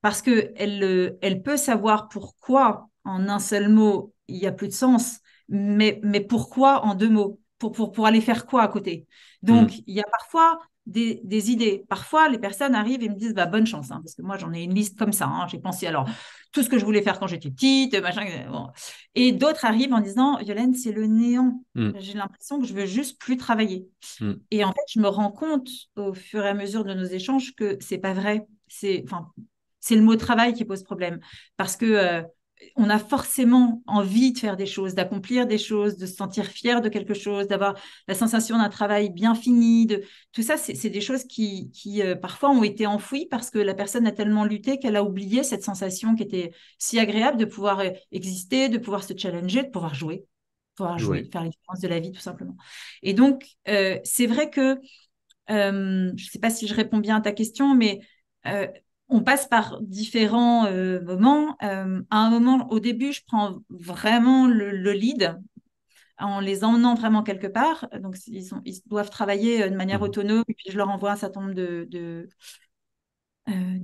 parce que elle peut savoir pourquoi en un seul mot il y a plus de sens, mais pourquoi en deux mots? Pour aller faire quoi à côté? Hmm. Donc, il y a parfois des idées. Parfois, les personnes arrivent et me disent, bah, bonne chance, hein, parce que moi, j'en ai une liste comme ça. Hein. J'ai pensé, alors, tout ce que je voulais faire quand j'étais petite, machin. Bon. Et d'autres arrivent en disant, Violaine, c'est le néant. Hmm. J'ai l'impression que je veux juste plus travailler. Hmm. Et en fait, je me rends compte au fur et à mesure de nos échanges que c'est pas vrai. Enfin, c'est le mot travail qui pose problème parce que on a forcément envie de faire des choses, d'accomplir des choses, de se sentir fier de quelque chose, d'avoir la sensation d'un travail bien fini. Tout ça, c'est des choses qui parfois ont été enfouies parce que la personne a tellement lutté qu'elle a oublié cette sensation qui était si agréable de pouvoir exister, de pouvoir se challenger, de pouvoir jouer, Oui. de faire la différence de la vie tout simplement. Et donc, c'est vrai que je ne sais pas si je réponds bien à ta question, mais euh, on passe par différents moments. À un moment, au début, je prends vraiment le lead en les emmenant vraiment quelque part. Donc, ils doivent travailler de manière Mhm. autonome, et puis je leur envoie un certain nombre de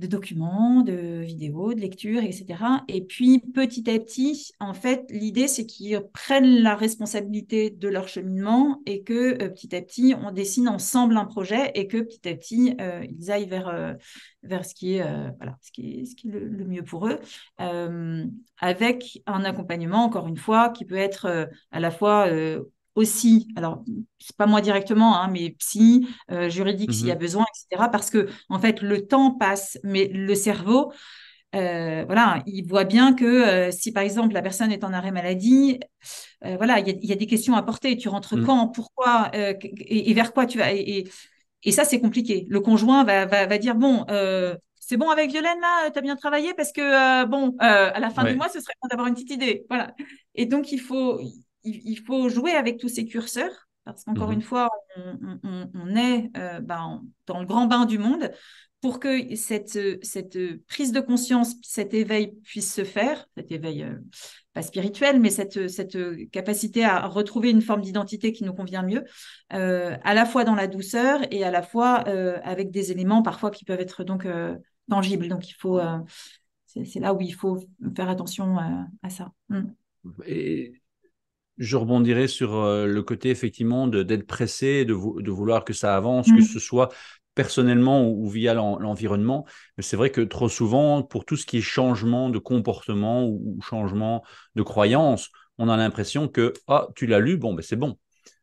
documents, de vidéos, de lectures, etc. Et puis, petit à petit, en fait, l'idée, c'est qu'ils prennent la responsabilité de leur cheminement et que petit à petit, on dessine ensemble un projet et que petit à petit, ils aillent vers ce qui est, voilà, ce qui est le mieux pour eux, euh, avec un accompagnement, encore une fois, qui peut être à la fois aussi, alors, c'est pas moi directement, hein, mais psy, juridique s'il y a Mhm. besoin, etc. Parce que en fait, le temps passe, mais le cerveau, voilà, il voit bien que si par exemple la personne est en arrêt maladie, voilà, il y a des questions à porter. Tu rentres Mhm. quand, pourquoi, et vers quoi tu vas. Et ça, c'est compliqué. Le conjoint va dire, bon, c'est bon avec Violaine, là, tu as bien travaillé parce que, bon, à la fin du Ouais. mois, ce serait bon d'avoir une petite idée. Voilà. Et donc, il faut jouer avec tous ces curseurs parce qu'encore une Mhm. fois, on est dans le grand bain du monde pour que cette prise de conscience, cet éveil puisse se faire, cet éveil pas spirituel, mais cette capacité à retrouver une forme d'identité qui nous convient mieux, à la fois dans la douceur et à la fois avec des éléments parfois qui peuvent être donc tangibles. Donc c'est là où il faut faire attention à ça. Mm. Et je rebondirai sur le côté effectivement d'être pressé, de vouloir que ça avance, que Mm. ce soit personnellement ou via l'environnement. Mais c'est vrai que trop souvent, pour tout ce qui est changement de comportement ou changement de croyance, on a l'impression que ah, tu l'as lu, bon, ben c'est bon.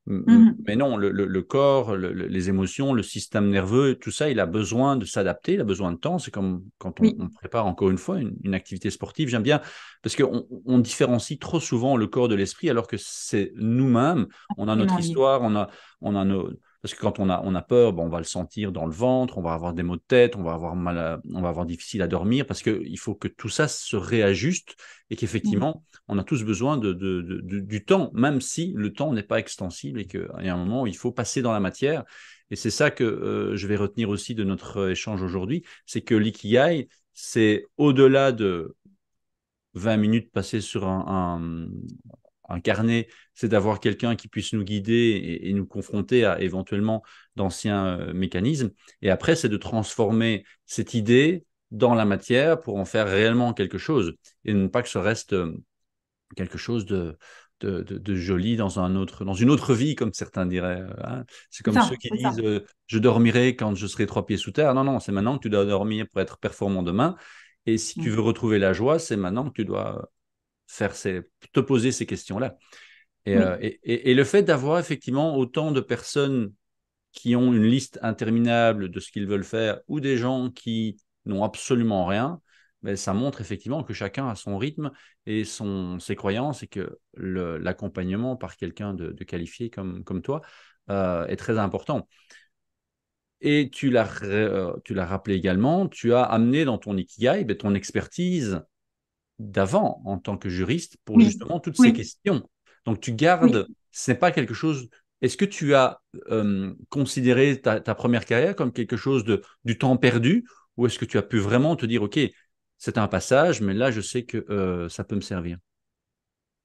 Mm. Mais non, le corps, les émotions, le système nerveux, tout ça, il a besoin de s'adapter, il a besoin de temps. C'est comme quand Oui, on prépare encore une fois une activité sportive. J'aime bien parce qu'on on différencie trop souvent le corps de l'esprit alors que c'est nous-mêmes. On a notre absolument lié. histoire, on a nos... Parce que quand on a peur, bon, on va le sentir dans le ventre, on va avoir des maux de tête, on va avoir on va avoir difficile à dormir parce qu'il faut que tout ça se réajuste et Mm. qu'effectivement, on a tous besoin du temps, même si le temps n'est pas extensible et qu'il y a un moment où il faut passer dans la matière. Et c'est ça que je vais retenir aussi de notre échange aujourd'hui, c'est que l'ikigai, c'est au-delà de 20 minutes passées sur incarner, c'est d'avoir quelqu'un qui puisse nous guider et nous confronter à éventuellement d'anciens mécanismes. Et après, c'est de transformer cette idée dans la matière pour en faire réellement quelque chose et ne pas que ce reste quelque chose de joli dans une autre vie, comme certains diraient. Hein. C'est C'est comme ceux ça, qui c'est ça. disent je dormirai quand je serai 3 pieds sous terre. Non, non, c'est maintenant que tu dois dormir pour être performant demain. Et si tu Mm. veux retrouver la joie, c'est maintenant que tu dois te poser ces questions-là. Oui, Et le fait d'avoir effectivement autant de personnes qui ont une liste interminable de ce qu'ils veulent faire ou des gens qui n'ont absolument rien, ben, ça montre effectivement que chacun a son rythme et ses croyances et que l'accompagnement par quelqu'un de qualifié comme toi est très important. Et tu l'as rappelé également, tu as amené dans ton Ikigai ben, ton expertise d'avant en tant que juriste pour oui, justement toutes ces oui, questions. Donc tu oui. gardes, ce n'est pas quelque chose. Est-ce que tu as considéré ta première carrière comme quelque chose du temps perdu ou est-ce que tu as pu vraiment te dire, OK, c'est un passage, mais là, je sais que ça peut me servir.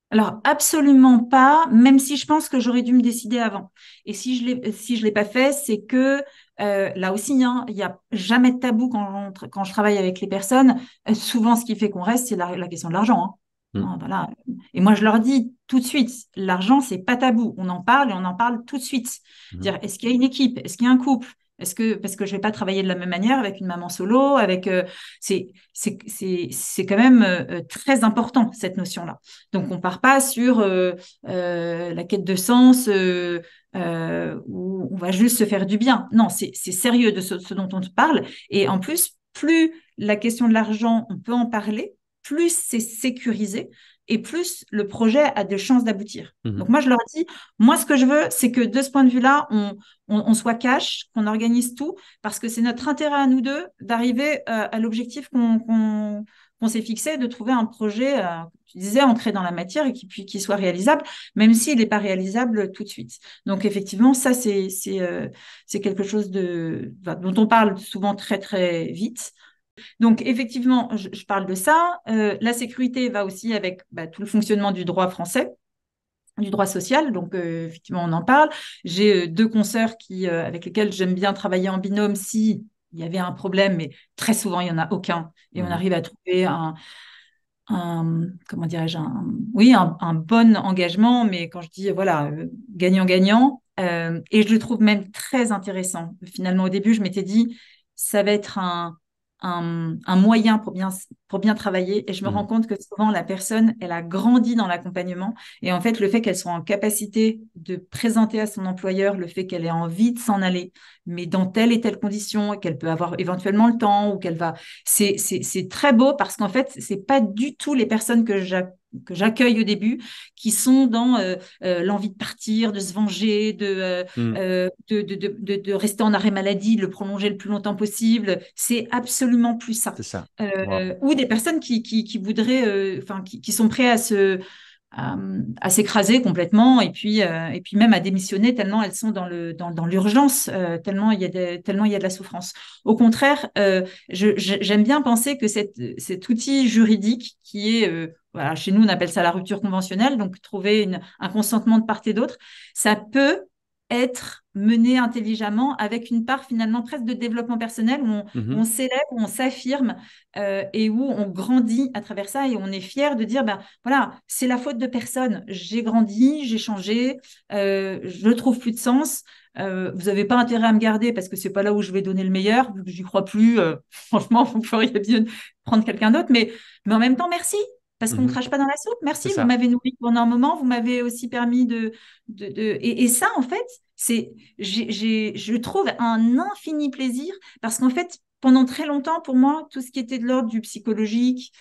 Alors, absolument pas, même si je pense que j'aurais dû me décider avant. Et si je l'ai pas fait, c'est que là aussi, hein, il n'y a jamais de tabou quand je travaille avec les personnes. Souvent, ce qui fait qu'on reste, c'est la question de l'argent. Hein. Mm. Hein, voilà. Et moi, je leur dis tout de suite, l'argent, c'est pas tabou. On en parle et on en parle tout de suite. Mhm. Dire, est-ce qu'il y a une équipe? Est-ce qu'il y a un couple? Parce que je vais pas travailler de la même manière avec une maman solo, c'est quand même très important cette notion-là. Donc, on part pas sur la quête de sens où on va juste se faire du bien. Non, c'est sérieux de ce dont on te parle. Et en plus, plus la question de l'argent, on peut en parler, plus c'est sécurisé et plus le projet a de chances d'aboutir. Mhm. Donc moi, je leur dis, moi, ce que je veux, c'est que de ce point de vue-là, on soit cash, qu'on organise tout, parce que c'est notre intérêt à nous deux d'arriver à l'objectif qu'on s'est fixé, de trouver un projet, tu disais, ancré dans la matière et qui soit réalisable, même s'il n'est pas réalisable tout de suite. Donc, effectivement, ça, c'est quelque chose dont on parle souvent très, très vite. Donc, effectivement, je parle de ça. La sécurité va aussi avec tout le fonctionnement du droit français, du droit social. Donc, effectivement, on en parle. J'ai deux consoeurs avec lesquels j'aime bien travailler en binôme si il y avait un problème, mais très souvent, il n'y en a aucun. Et on Mhm. arrive à trouver comment dirais-je, oui, un bon engagement, mais quand je dis, voilà, gagnant-gagnant, et je le trouve même très intéressant. Finalement, au début, je m'étais dit, ça va être un moyen pour bien travailler, et je me rends Mhm. compte que souvent, la personne, elle a grandi dans l'accompagnement, et en fait, le fait qu'elle soit en capacité de présenter à son employeur le fait qu'elle ait envie de s'en aller, mais dans telle et telle condition, et qu'elle peut avoir éventuellement le temps, ou qu'elle va c'est très beau parce qu'en fait, c'est pas du tout les personnes que j'accueille au début qui sont dans l'envie de partir, de se venger, Mhm. de rester en arrêt maladie, de le prolonger le plus longtemps possible. C'est absolument plus ça. C'est ça. Wow. Ou des personnes qui voudraient, enfin, qui sont prêts à s'écraser complètement et puis même à démissionner tellement elles sont dans l'urgence, tellement il y a de la souffrance. Au contraire, j'aime bien penser que cet outil juridique qui est, voilà, chez nous on appelle ça la rupture conventionnelle, donc trouver un consentement de part et d'autre, ça peut être mené intelligemment avec une part finalement presque de développement personnel où on Mhm. s'élève, où on s'affirme et où on grandit à travers ça et on est fier de dire, ben, voilà, c'est la faute de personne. J'ai grandi, j'ai changé, je ne trouve plus de sens. Vous n'avez pas intérêt à me garder parce que c'est pas là où je vais donner le meilleur. Vu que j'y crois plus, franchement, vous feriez bien prendre quelqu'un d'autre. Mais en même temps, merci. Parce qu'on ne Mhm. crache pas dans la soupe. C'est Merci, vous ça. m'avez nourri pendant un moment, vous m'avez aussi permis Et ça, en fait, je trouve un infini plaisir parce qu'en fait, pendant très longtemps, pour moi, tout ce qui était de l'ordre du psychologique,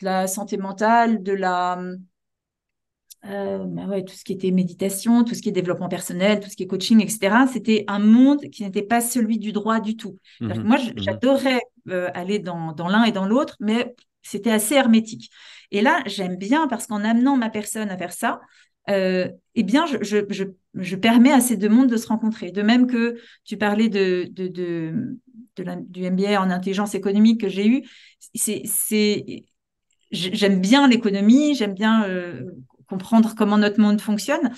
de la santé mentale, ouais, tout ce qui était méditation, tout ce qui est développement personnel, tout ce qui est coaching, etc., c'était un monde qui n'était pas celui du droit du tout. C'est-à-dire que Mhm. moi, Mhm. j'adorais aller dans l'un et dans l'autre, mais c'était assez hermétique. Et là, j'aime bien parce qu'en amenant ma personne à faire ça, eh bien, je permets à ces deux mondes de se rencontrer. De même que tu parlais du MBA en intelligence économique que j'ai eu, c'est, j'aime bien l'économie, j'aime bien comprendre comment notre monde fonctionne.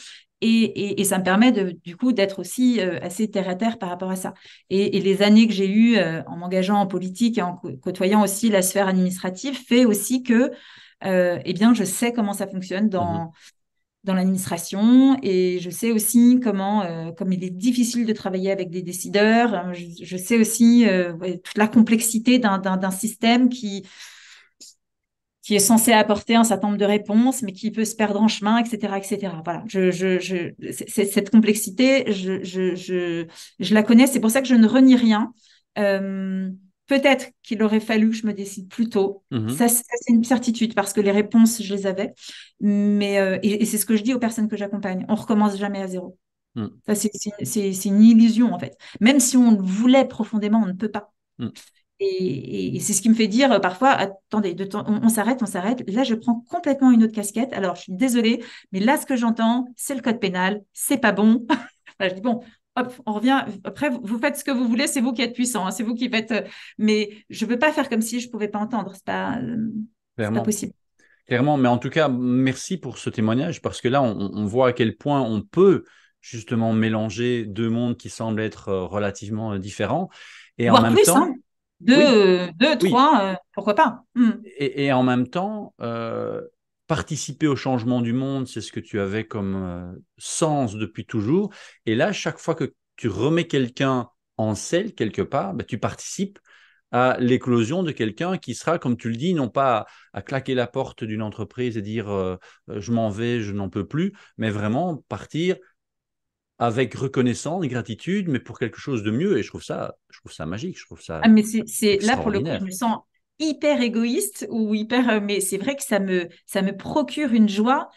Et ça me permet du coup d'être aussi assez terre à terre par rapport à ça. Et les années que j'ai eues en m'engageant en politique et en côtoyant aussi la sphère administrative fait aussi que eh bien, je sais comment ça fonctionne Mhm. dans l'administration et je sais aussi comment, comme il est difficile de travailler avec des décideurs, je sais aussi ouais, toute la complexité d'un système qui est censé apporter un certain nombre de réponses, mais qui peut se perdre en chemin, etc., etc. Voilà, cette complexité, je la connais. C'est pour ça que je ne renie rien. Euh, Peut-être qu'il aurait fallu que je me décide plus tôt. Mhm. Ça, c'est une certitude parce que les réponses, je les avais. Mais, et c'est ce que je dis aux personnes que j'accompagne. On recommence jamais à zéro. Mhm. Ça, c'est une illusion, en fait. Même si on le voulait profondément, on ne peut pas. Mhm. Et c'est ce qui me fait dire parfois, attendez, on s'arrête, on s'arrête. Là, je prends complètement une autre casquette. Alors, je suis désolée, mais là, ce que j'entends, c'est le code pénal, c'est pas bon. Voilà, je dis, bon, hop, on revient. Après, vous faites ce que vous voulez, c'est vous qui êtes puissant, hein, c'est vous qui faites. Mais je ne peux pas faire comme si je ne pouvais pas entendre. C'est pas Clairement. possible. Clairement, mais en tout cas, merci pour ce témoignage parce que là, on voit à quel point on peut justement mélanger deux mondes qui semblent être relativement différents. Et en Voire même plus, temps, hein. Deux, oui, deux, oui, trois, pourquoi pas. et en même temps, participer au changement du monde, c'est ce que tu avais comme sens depuis toujours. Et là, chaque fois que tu remets quelqu'un en selle quelque part, ben, tu participes à l'éclosion de quelqu'un qui sera, comme tu le dis, non pas à claquer la porte d'une entreprise et dire je m'en vais, je n'en peux plus, mais vraiment partir avec reconnaissance, gratitude, mais pour quelque chose de mieux. Et je trouve ça magique, je trouve ça Ah, mais c'est là pour le coup, je extraordinaire. me sens hyper égoïste ou hyper, mais c'est vrai que ça me procure une joie.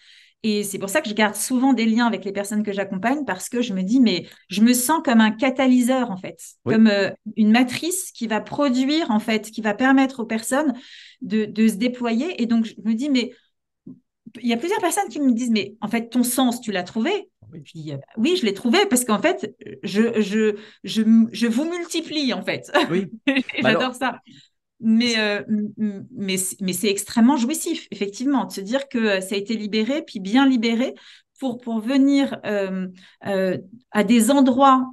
Et c'est pour ça que je garde souvent des liens avec les personnes que j'accompagne parce que je me dis, mais je me sens comme un catalyseur en fait, Oui, comme une matrice qui va produire en fait, qui va permettre aux personnes de se déployer. Et donc je me dis, mais il y a plusieurs personnes qui me disent, mais en fait, ton sens, tu l'as trouvé? oui, Puis oui, je l'ai trouvé parce qu'en fait, je vous multiplie en fait. oui. Et Mais j'adore alors, ça. Mais c'est extrêmement jouissif, effectivement, de se dire que ça a été libéré, puis bien libéré, pour venir à des endroits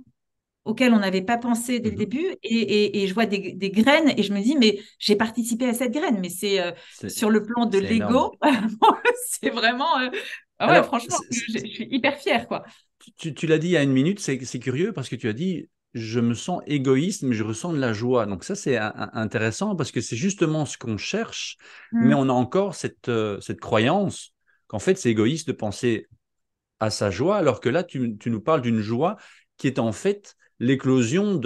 auxquels on n'avait pas pensé dès le mhm, début, et je vois des graines, et je me dis, mais j'ai participé à cette graine, mais c'est c'est sur le plan de c'est énorme. l'ego, c'est vraiment... ah ouais, Alors, franchement, je suis hyper fière, quoi. tu l'as dit il y a une minute, c'est curieux parce que tu as dit, je me sens égoïste, mais je ressens de la joie. Donc ça, c'est intéressant parce que c'est justement ce qu'on cherche, mais Mm. on a encore cette croyance qu'en fait, c'est égoïste de penser à sa joie, alors que là, tu nous parles d'une joie qui est en fait l'éclosion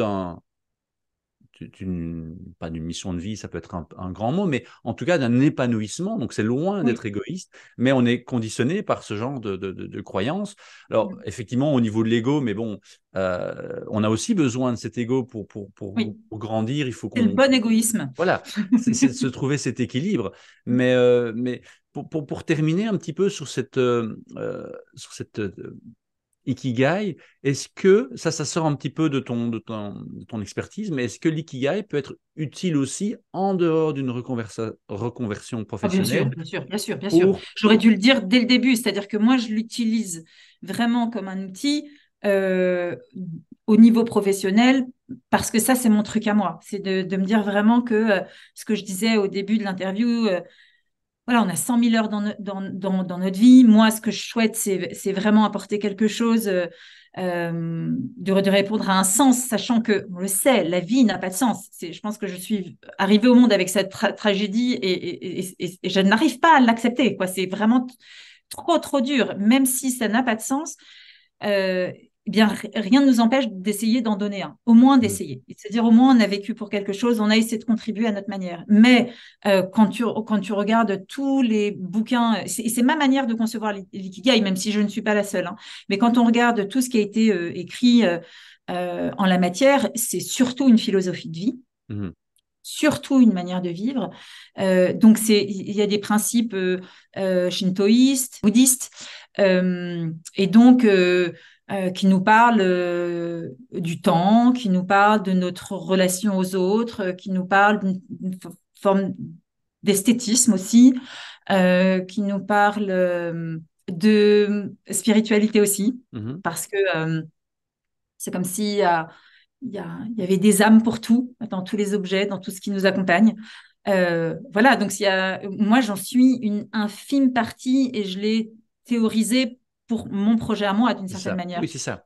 pas d'une mission de vie, ça peut être un grand mot, mais en tout cas d'un épanouissement. Donc c'est loin Oui. d'être égoïste, mais on est conditionné par ce genre de croyances. Alors Mm. effectivement, au niveau de l'ego, mais bon, on a aussi besoin de cet ego Oui, pour grandir. Il faut c'est le qu'on... bon égoïsme. Voilà, c'est de se trouver cet équilibre. Mais pour terminer un petit peu sur cette Ikigai, est-ce que, ça sort un petit peu de ton expertise, mais est-ce que l'ikigai peut être utile aussi en dehors d'une reconversion Ah, bien sûr, professionnelle bien sûr, bien sûr, bien sûr. pour... J'aurais dû le dire dès le début, c'est-à-dire que moi, je l'utilise vraiment comme un outil euh, au niveau professionnel, parce que ça, c'est mon truc à moi. C'est de me dire vraiment que ce que je disais au début de l'interview, voilà, on a 100 000 heures dans notre vie. Moi, ce que je souhaite, c'est vraiment apporter quelque chose, de répondre à un sens, sachant que, on le sait, la vie n'a pas de sens. Je pense que je suis arrivée au monde avec cette tragédie et je n'arrive pas à l'accepter, quoi. C'est vraiment trop, trop dur. Même si ça n'a pas de sens, eh bien, rien ne nous empêche d'essayer d'en donner un, au moins Mhm. d'essayer. C'est-à-dire, au moins, on a vécu pour quelque chose, on a essayé de contribuer à notre manière. Mais quand tu regardes tous les bouquins, c'est ma manière de concevoir l'ikigai, même si je ne suis pas la seule, hein. Mais quand on regarde tout ce qui a été écrit en la matière, c'est surtout une philosophie de vie, Mhm. surtout une manière de vivre. Donc, il y a des principes shintoïstes, bouddhistes, et donc qui nous parlent du temps, qui nous parlent de notre relation aux autres, qui nous parlent d'une forme d'esthétisme aussi, qui nous parle de spiritualité aussi, Mhm. parce que c'est comme si il y avait des âmes pour tout, dans tous les objets, dans tout ce qui nous accompagne. Voilà, donc moi, j'en suis une infime partie et je l'ai théorisé pour mon projet à moi, d'une C'est certaine ça. manière. Oui, c'est ça.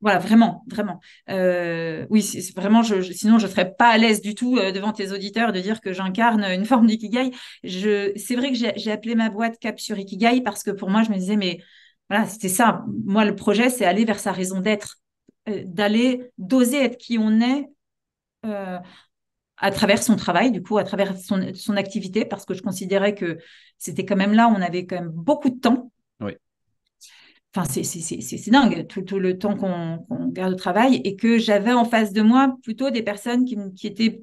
Voilà, vraiment, vraiment. Oui, vraiment, sinon je ne serais pas à l'aise du tout devant tes auditeurs de dire que j'incarne une forme d'ikigai. C'est vrai que j'ai appelé ma boîte Cap sur Ikigai parce que pour moi, je me disais, mais voilà, c'était ça. Moi, le projet, c'est aller vers sa raison d'être, d'oser être qui on est euh, à travers son travail, du coup, à travers son activité, parce que je considérais que c'était quand même là, on avait quand même beaucoup de temps. Oui. Enfin, c'est dingue, tout le temps qu'on garde au travail, et que j'avais en face de moi plutôt des personnes qui étaient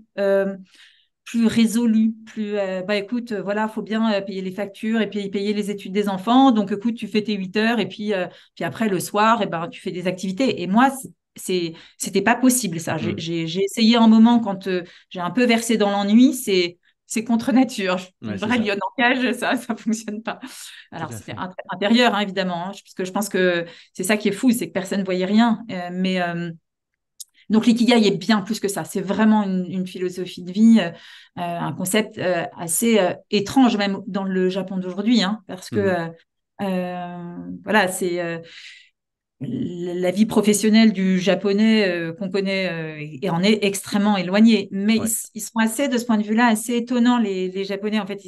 plus résolues, plus, bah écoute, voilà, faut bien payer les factures et puis payer les études des enfants, donc écoute, tu fais tes 8 heures, et puis après, le soir, et ben, tu fais des activités. Et moi, c'était pas possible, ça. Mm. J'ai essayé un moment quand j'ai un peu versé dans l'ennui, c'est contre nature. Ouais, Une c'est vraie ça. lionne en cage, ça fonctionne pas. Tout Alors, à c'était fait. intérieur, hein, évidemment, hein, parce que je pense que c'est ça qui est fou, c'est que personne ne voyait rien. Donc, l'ikigai est bien plus que ça. C'est vraiment une philosophie de vie, un concept assez étrange, même dans le Japon d'aujourd'hui, hein, parce que, Mhm. voilà, c'est la vie professionnelle du japonais qu'on connaît et en est extrêmement éloignée. Mais Ouais. ils sont assez, de ce point de vue-là, assez étonnants, les Japonais. En fait,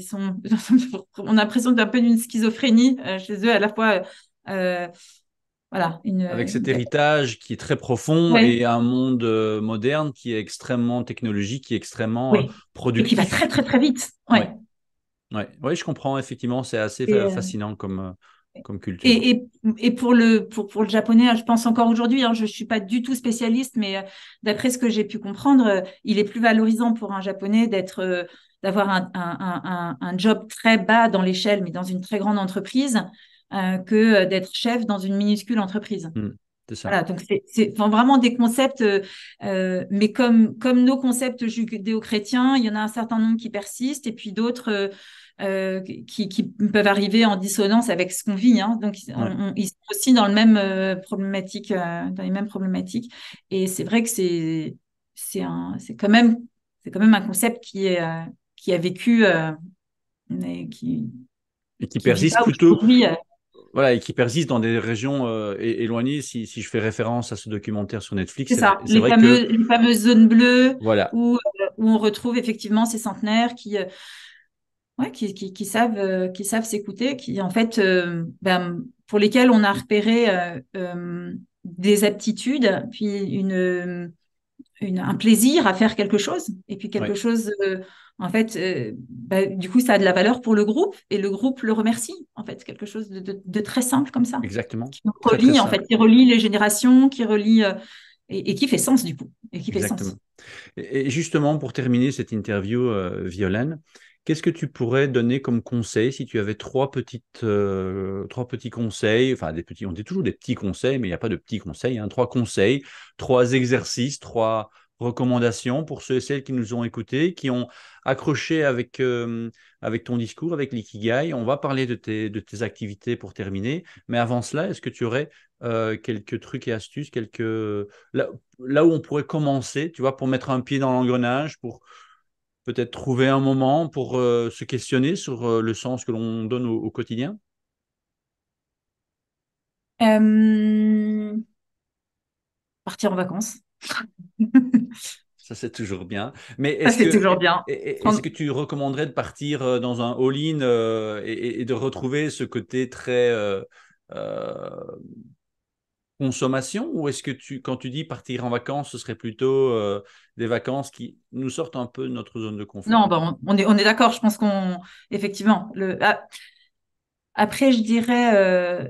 on a l'impression d'un peu d'une schizophrénie chez eux, à la fois, euh, voilà, Avec cet héritage qui est très profond ouais, et un monde moderne qui est extrêmement technologique, qui est extrêmement oui, et qui va très, productif. très, très vite. Ouais. Ouais. Ouais. Ouais, je comprends. Effectivement, c'est assez Et, fascinant comme culture. Et, et, et pour le japonais, je pense encore aujourd'hui, hein, je ne suis pas du tout spécialiste, mais d'après ce que j'ai pu comprendre, il est plus valorisant pour un japonais d'avoir un job très bas dans l'échelle, mais dans une très grande entreprise, que d'être chef dans une minuscule entreprise. Mm. C'est ça. Voilà, donc enfin, vraiment des concepts, mais comme nos concepts judéo-chrétiens, il y en a un certain nombre qui persistent et puis d'autres qui peuvent arriver en dissonance avec ce qu'on vit, hein. Donc, Ouais. ils sont aussi dans le même problématique, dans les mêmes problématiques. Et c'est vrai que c'est quand même un concept qui a vécu, mais Et qui qui vit persiste pas plutôt, aujourd'hui. voilà, et qui persiste dans des régions éloignées. Si je fais référence à ce documentaire sur Netflix, C'est ça, c'est vrai que, les fameuses zones bleues voilà, où on retrouve effectivement ces centenaires ouais, qui savent s'écouter, qui en fait, pour lesquels on a repéré des aptitudes, puis un plaisir à faire quelque chose, et puis quelque ouais, chose, en fait, du coup, ça a de la valeur pour le groupe, et le groupe le remercie, en fait, quelque chose de très simple comme ça, exactement. qui nous Très, très relie, en simple. fait, qui relie les générations, qui relie, et qui fait sens, du coup, et qui fait Exactement. sens. Et justement, pour terminer cette interview, Violaine, qu'est-ce que tu pourrais donner comme conseil si tu avais trois petits conseils, enfin des petits, on dit toujours des petits conseils, mais il n'y a pas de petits conseils, hein, trois conseils, trois exercices, trois recommandations pour ceux et celles qui nous ont écoutés, qui ont accroché avec ton discours, avec l'ikigai. On va parler de tes activités pour terminer, mais avant cela, est-ce que tu aurais quelques trucs et astuces, là où on pourrait commencer, tu vois, pour mettre un pied dans l'engrenage, pour peut-être trouver un moment pour se questionner sur le sens que l'on donne au quotidien. Euh, Partir en vacances. Ça, c'est toujours bien. Mais Ça, c'est toujours bien. est-ce que tu recommanderais de partir dans un all-in et de retrouver ce côté très euh, consommation, ou est-ce que quand tu dis partir en vacances, ce serait plutôt des vacances qui nous sortent un peu de notre zone de Non, confort? on est d'accord. Je pense effectivement, après, je dirais,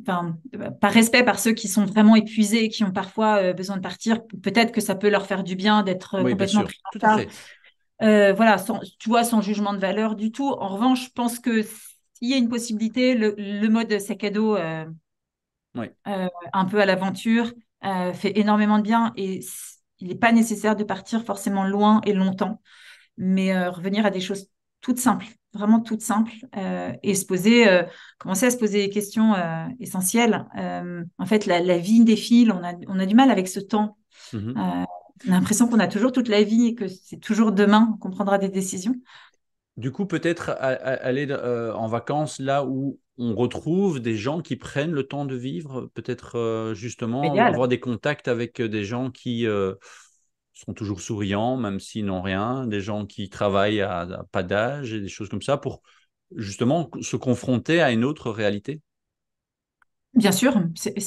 enfin, par respect par ceux qui sont vraiment épuisés et qui ont parfois besoin de partir, peut-être que ça peut leur faire du bien d'être Oui, bien complètement sûr, pris en tout à charge. fait. Voilà, tu vois, sans jugement de valeur du tout. En revanche, je pense que s'il y a une possibilité, le mode sac à dos, Oui, un peu à l'aventure, fait énormément de bien et il n'est pas nécessaire de partir forcément loin et longtemps, mais revenir à des choses toutes simples, vraiment toutes simples, et commencer à se poser des questions essentielles. En fait, la vie défile, on a du mal avec ce temps. Mhm. On a l'impression qu'on a toujours toute la vie et que c'est toujours demain qu'on prendra des décisions. Du coup, peut-être aller en vacances là où on retrouve des gens qui prennent le temps de vivre, peut-être justement Idéal. avoir des contacts avec des gens qui sont toujours souriants, même s'ils n'ont rien, des gens qui travaillent à pas d'âge et des choses comme ça pour justement se confronter à une autre réalité. Bien sûr,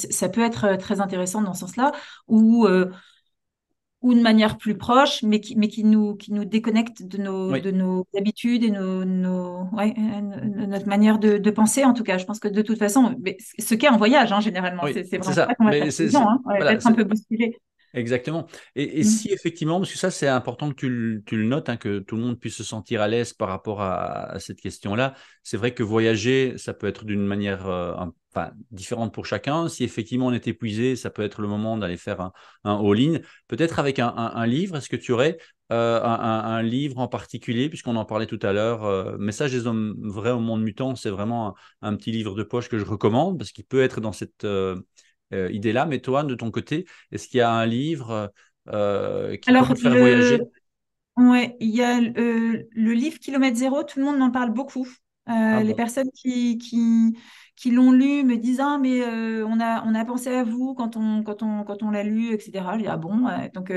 ça peut être très intéressant dans ce sens-là, ou de manière plus proche, mais qui nous déconnecte de nos, Oui, de nos habitudes et notre manière de penser. En tout cas, je pense que de toute façon, mais ce qu'est un voyage, hein, généralement, oui, c'est c'est vraiment ça ça. qu'on va faire Mais tous les ans. Hein. On va voilà, être un peu bousculé. exactement. Et Mm. si effectivement, parce que ça c'est important que tu le notes, hein, que tout le monde puisse se sentir à l'aise par rapport à cette question-là, c'est vrai que voyager, ça peut être d'une manière enfin, différente pour chacun. Si effectivement on est épuisé, ça peut être le moment d'aller faire un all-in. Peut-être avec un livre, est-ce que tu aurais un livre en particulier, puisqu'on en parlait tout à l'heure, Message des hommes vrais au monde mutant, c'est vraiment un petit livre de poche que je recommande, parce qu'il peut être dans cette idée-là. Mais toi, de ton côté, est-ce qu'il y a un livre qui peut Alors, nous faire voyager? ouais, il y a le livre Kilomètre Zéro, tout le monde m'en parle beaucoup. Ah Les bon? personnes qui l'ont lu me disent ah mais on a pensé à vous quand on l'a lu, etc. Je dis ah bon. Donc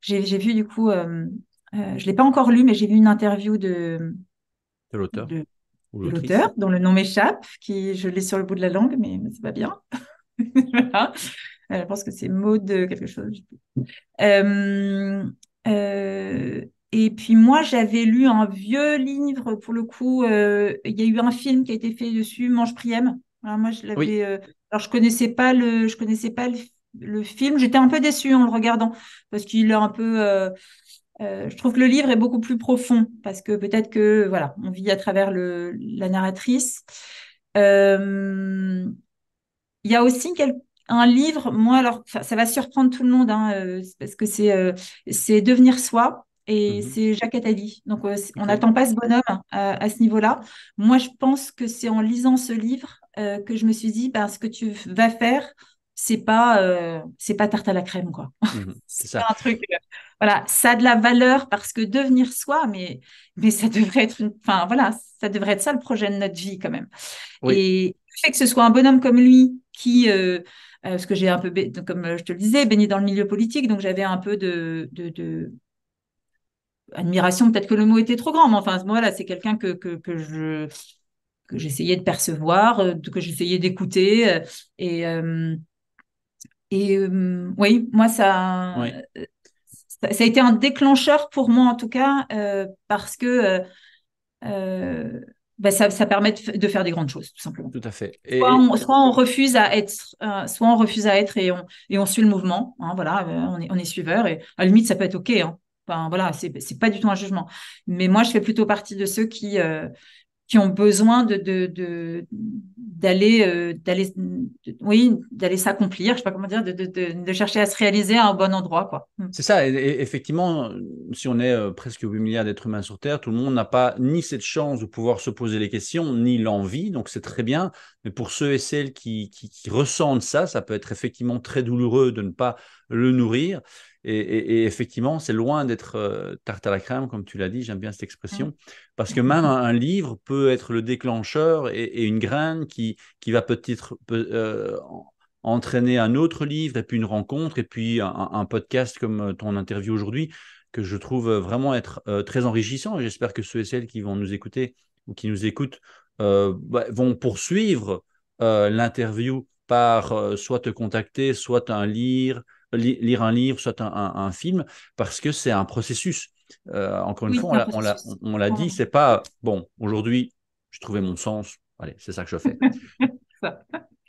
j'ai vu du coup, je l'ai pas encore lu, mais j'ai vu une interview De l'auteur de, ou de l'autrice? l'auteur dont le nom m'échappe, qui je l'ai sur le bout de la langue, mais c'est pas bien. Voilà. Je pense que c'est Maud quelque chose. Euh, et puis moi, j'avais lu un vieux livre, pour le coup, il y a eu un film qui a été fait dessus, Mange Priem. Alors, moi, je Oui. l'avais. Alors, je connaissais pas le film. J'étais un peu déçue en le regardant parce qu'il est un peu. Je trouve que le livre est beaucoup plus profond parce que peut-être que voilà, on vit à travers la narratrice. Euh, il y a aussi un livre, moi, alors ça va surprendre tout le monde, hein, parce que c'est Devenir soi, et Mhm. c'est Jacques Attali. Donc, on OK. n'attend pas ce bonhomme à ce niveau-là. Moi, je pense que c'est en lisant ce livre que je me suis dit, ben, ce que tu vas faire, c'est pas tarte à la crème, quoi. Mhm. C'est C'est pas ça. un truc. Voilà, ça a de la valeur parce que devenir soi, mais ça devrait être enfin, voilà, ça devrait être ça le projet de notre vie quand même. Oui. Et le fait que ce soit un bonhomme comme lui qui, parce que j'ai un peu, comme je te le disais, baigné dans le milieu politique, donc j'avais un peu de admiration, peut-être que le mot était trop grand, mais enfin, voilà, c'est quelqu'un que j'essayais de percevoir, que j'essayais d'écouter. Et oui, moi, Oui. ça a été un déclencheur pour moi, en tout cas, parce que euh, ça permet de faire des grandes choses, tout simplement. Tout à fait. Soit on refuse à être, et on suit le mouvement. Hein, voilà, on est suiveur, et à la limite, ça peut être OK. Hein. Enfin, voilà, c'est pas du tout un jugement. Mais moi, je fais plutôt partie de ceux qui ont besoin oui, d'aller s'accomplir, je sais pas comment dire, de chercher à se réaliser à un bon endroit, quoi. Mm. C'est ça, et effectivement, si on est presque 8 milliards d'êtres humains sur Terre, tout le monde n'a pas ni cette chance de pouvoir se poser les questions, ni l'envie, donc c'est très bien. Mais pour ceux et celles qui ressentent ça, ça peut être effectivement très douloureux de ne pas le nourrir. Et effectivement, c'est loin d'être tarte à la crème, comme tu l'as dit, j'aime bien cette expression, parce que même un livre peut être le déclencheur et une graine qui va peut-être entraîner un autre livre et puis une rencontre et puis un podcast comme ton interview aujourd'hui que je trouve vraiment être très enrichissant. J'espère que ceux et celles qui vont nous écouter ou qui nous écoutent vont poursuivre l'interview par soit te contacter, soit lire un livre, soit un film, parce que c'est un processus. Encore une Oui, fois, c'est un processus. on l'a dit, Vraiment. c'est pas bon, aujourd'hui, j'ai trouvé mon sens, allez, c'est ça que je fais. Ça.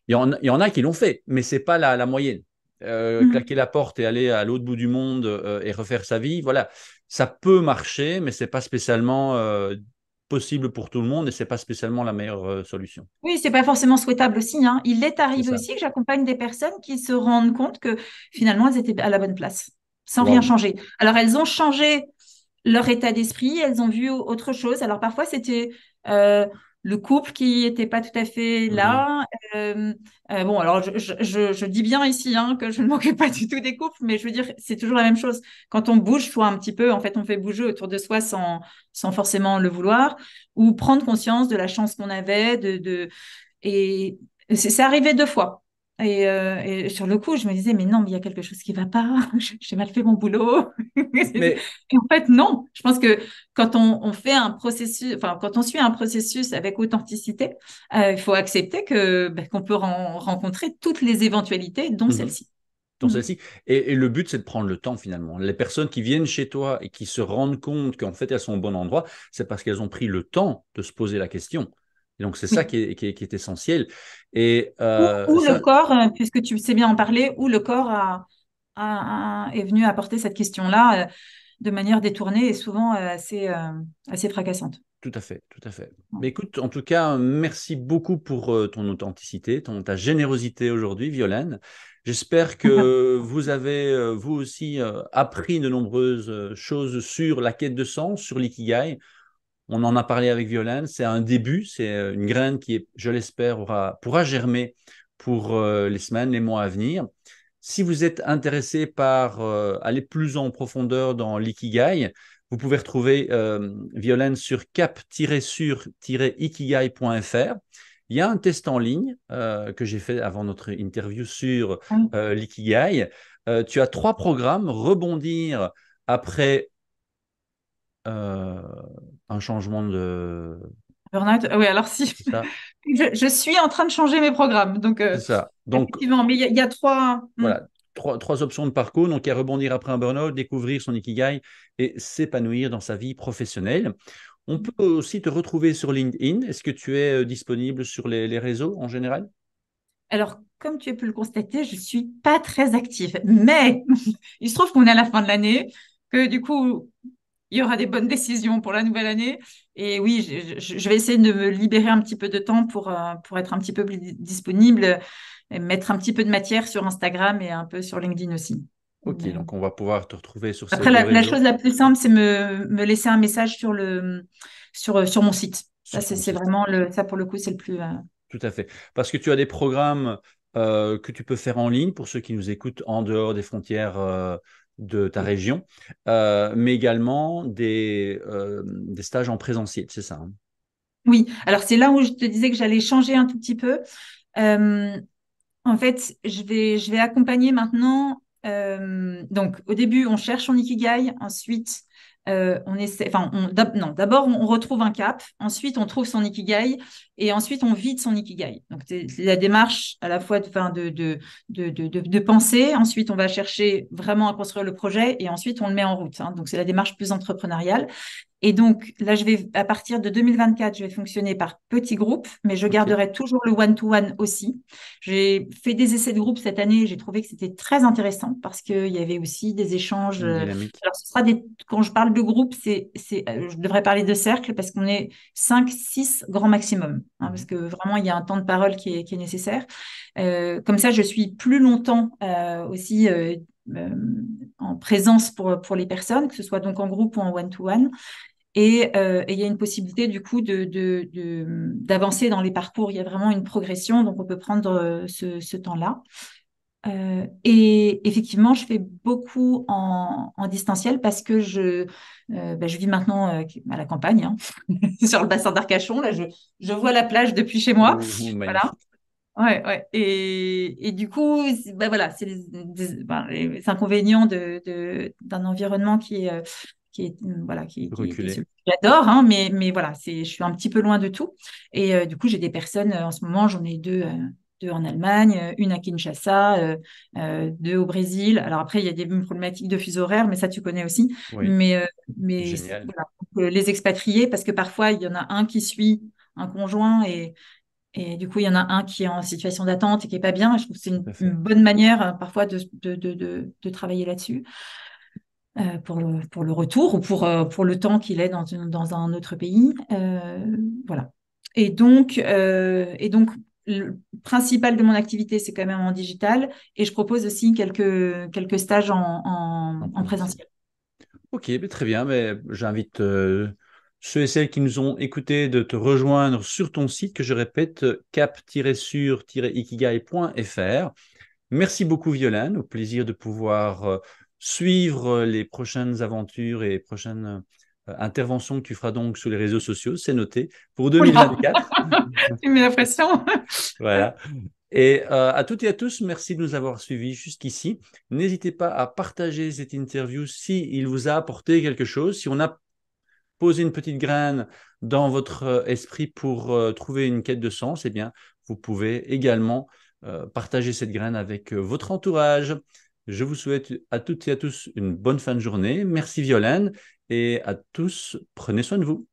Il y en a qui l'ont fait, mais c'est pas la moyenne. Mm. Claquer la porte et aller à l'autre bout du monde et refaire sa vie, voilà, ça peut marcher, mais c'est pas spécialement possible pour tout le monde et c'est pas spécialement la meilleure solution. Oui, c'est pas forcément souhaitable aussi. Hein. Il est C'est arrivé ça. aussi que j'accompagne des personnes qui se rendent compte que finalement elles étaient à la bonne place, sans rien Waouh. changer. Alors elles ont changé leur état d'esprit, elles ont vu autre chose. Alors parfois, c'était euh, le couple qui n'était pas tout à fait Mhm. là. Bon, alors je dis bien ici que je ne m'occupe pas du tout des couples, mais je veux dire, c'est toujours la même chose. Quand on bouge soit un petit peu, en fait, on fait bouger autour de soi sans forcément le vouloir, ou prendre conscience de la chance qu'on avait, et c'est arrivé 2 fois. Et sur le coup, je me disais, mais non, mais il y a quelque chose qui ne va pas, j'ai mal fait mon boulot. Mais Et en fait, non. Je pense que quand on fait un processus, enfin, quand on suit un processus avec authenticité, il faut accepter qu'on peut rencontrer toutes les éventualités, dont mhm. celle-ci. Dans Mhm. celle-ci. Et le but, c'est de prendre le temps finalement. Les personnes qui viennent chez toi et qui se rendent compte qu'en fait elles sont au bon endroit, c'est parce qu'elles ont pris le temps de se poser la question. Et donc c'est ça Oui. qui est essentiel. Et Ou le ça, corps, puisque tu sais bien en parler, où le corps est venu apporter cette question-là de manière détournée et souvent assez fracassante. tout à fait, tout à fait. Ouais. Mais écoute, en tout cas, merci beaucoup pour ton authenticité, ta générosité aujourd'hui, Violaine. J'espère que vous avez, vous aussi, appris de nombreuses choses sur la quête de sens, sur l'ikigai. On en a parlé avec Violaine, c'est un début, c'est une graine qui, je l'espère, pourra germer pour les semaines, les mois à venir. Si vous êtes intéressé par aller plus en profondeur dans l'ikigai, vous pouvez retrouver Violaine sur cap-sur-ikigai.fr. Il y a un test en ligne que j'ai fait avant notre interview sur l'ikigai. Tu as 3 programmes, rebondir après euh, un changement de... Burnout, oui, alors si, C'est ça? je suis en train de changer mes programmes. Donc, C'est ça. Donc, effectivement, mais il y a trois. voilà, trois options de parcours. Donc, il y a rebondir après un burn-out, découvrir son ikigai et s'épanouir dans sa vie professionnelle. On peut aussi te retrouver sur LinkedIn. Est-ce que tu es disponible sur les réseaux en général? Alors, comme tu as pu le constater, je suis pas très active. Mais il se trouve qu'on est à la fin de l'année, que du coup, il y aura des bonnes décisions pour la nouvelle année. Et oui, je vais essayer de me libérer un petit peu de temps pour être un petit peu plus disponible et mettre un petit peu de matière sur Instagram et un peu sur LinkedIn aussi. Ok, donc on va pouvoir te retrouver sur ces Après, deux la chose réseaux la plus simple, c'est me laisser un message sur mon site. Ça, sur ton c'est site. vraiment ça pour le coup, c'est le plus. Tout à fait. Parce que tu as des programmes que tu peux faire en ligne pour ceux qui nous écoutent en dehors des frontières de ta région, mais également des stages en présentiel, c'est ça, hein? Oui, alors c'est là où je te disais que j'allais changer un tout petit peu. Euh, En fait, je vais accompagner maintenant. Donc, au début, on cherche son ikigai. Ensuite, on essaie. Enfin, non. D'abord, on retrouve un cap. Ensuite, on trouve son ikigai. Et ensuite, on vide son ikigai. Donc, c'est la démarche à la fois de penser. Ensuite, on va chercher vraiment à construire le projet. Et ensuite, on le met en route. Donc, c'est la démarche plus entrepreneuriale. Et donc, là, à partir de 2024, je vais fonctionner par petits groupes, mais je Ok. garderai toujours le one-to-one aussi. J'ai fait des essais de groupe cette année et j'ai trouvé que c'était très intéressant parce qu'il y avait aussi des échanges. Une dynamique. Alors, quand je parle de groupe, je devrais parler de cercle parce qu'on est 5, 6 grand maximum, parce Mhm. que vraiment, il y a un temps de parole qui est nécessaire. Comme ça, je suis plus longtemps aussi euh, en présence pour les personnes, que ce soit donc en groupe ou en one-to-one. Et il y a une possibilité du coup d'avancer dans les parcours. Il y a vraiment une progression, donc on peut prendre ce temps-là. Et effectivement, je fais beaucoup en distanciel parce que je vis maintenant à la campagne, sur le bassin d'Arcachon. Là, je vois la plage depuis chez moi. Oh, Voilà. magnifique. Ouais, ouais. Et du coup, voilà, c'est les inconvénients d'un environnement voilà, qui est Reculer. celui que j'adore, mais voilà, je suis un petit peu loin de tout. Et du coup, j'ai des personnes, en ce moment, j'en ai deux en Allemagne, une à Kinshasa, deux au Brésil. Alors après, il y a des problématiques de fuseau horaire, mais ça, tu connais aussi. Oui, Mais génial. voilà, donc, les expatriés, parce que parfois, il y en a un qui suit un conjoint et du coup, il y en a un qui est en situation d'attente et qui est pas bien. Je trouve que c'est Tout une, à une fait. bonne manière parfois de travailler là-dessus pour le retour ou pour le temps qu'il est dans un autre pays. Voilà. Et donc, le principal de mon activité, c'est quand même en digital et je propose aussi quelques stages en En en présentiel. présentiel. Ok, mais très bien. Mais j'invite ceux et celles qui nous ont écoutés de te rejoindre sur ton site que je répète, cap-sur-ikigai.fr. Merci beaucoup, Violaine. Au plaisir de pouvoir suivre les prochaines aventures et prochaines interventions que tu feras donc sur les réseaux sociaux. C'est noté pour Oula, 2024. tu mets la pression. Voilà. Et à toutes et à tous, merci de nous avoir suivis jusqu'ici. N'hésitez pas à partager cette interview si il vous a apporté quelque chose, si on a posé une petite graine dans votre esprit pour trouver une quête de sens, eh bien, vous pouvez également partager cette graine avec votre entourage. Je vous souhaite à toutes et à tous une bonne fin de journée. Merci Violaine et à tous, prenez soin de vous.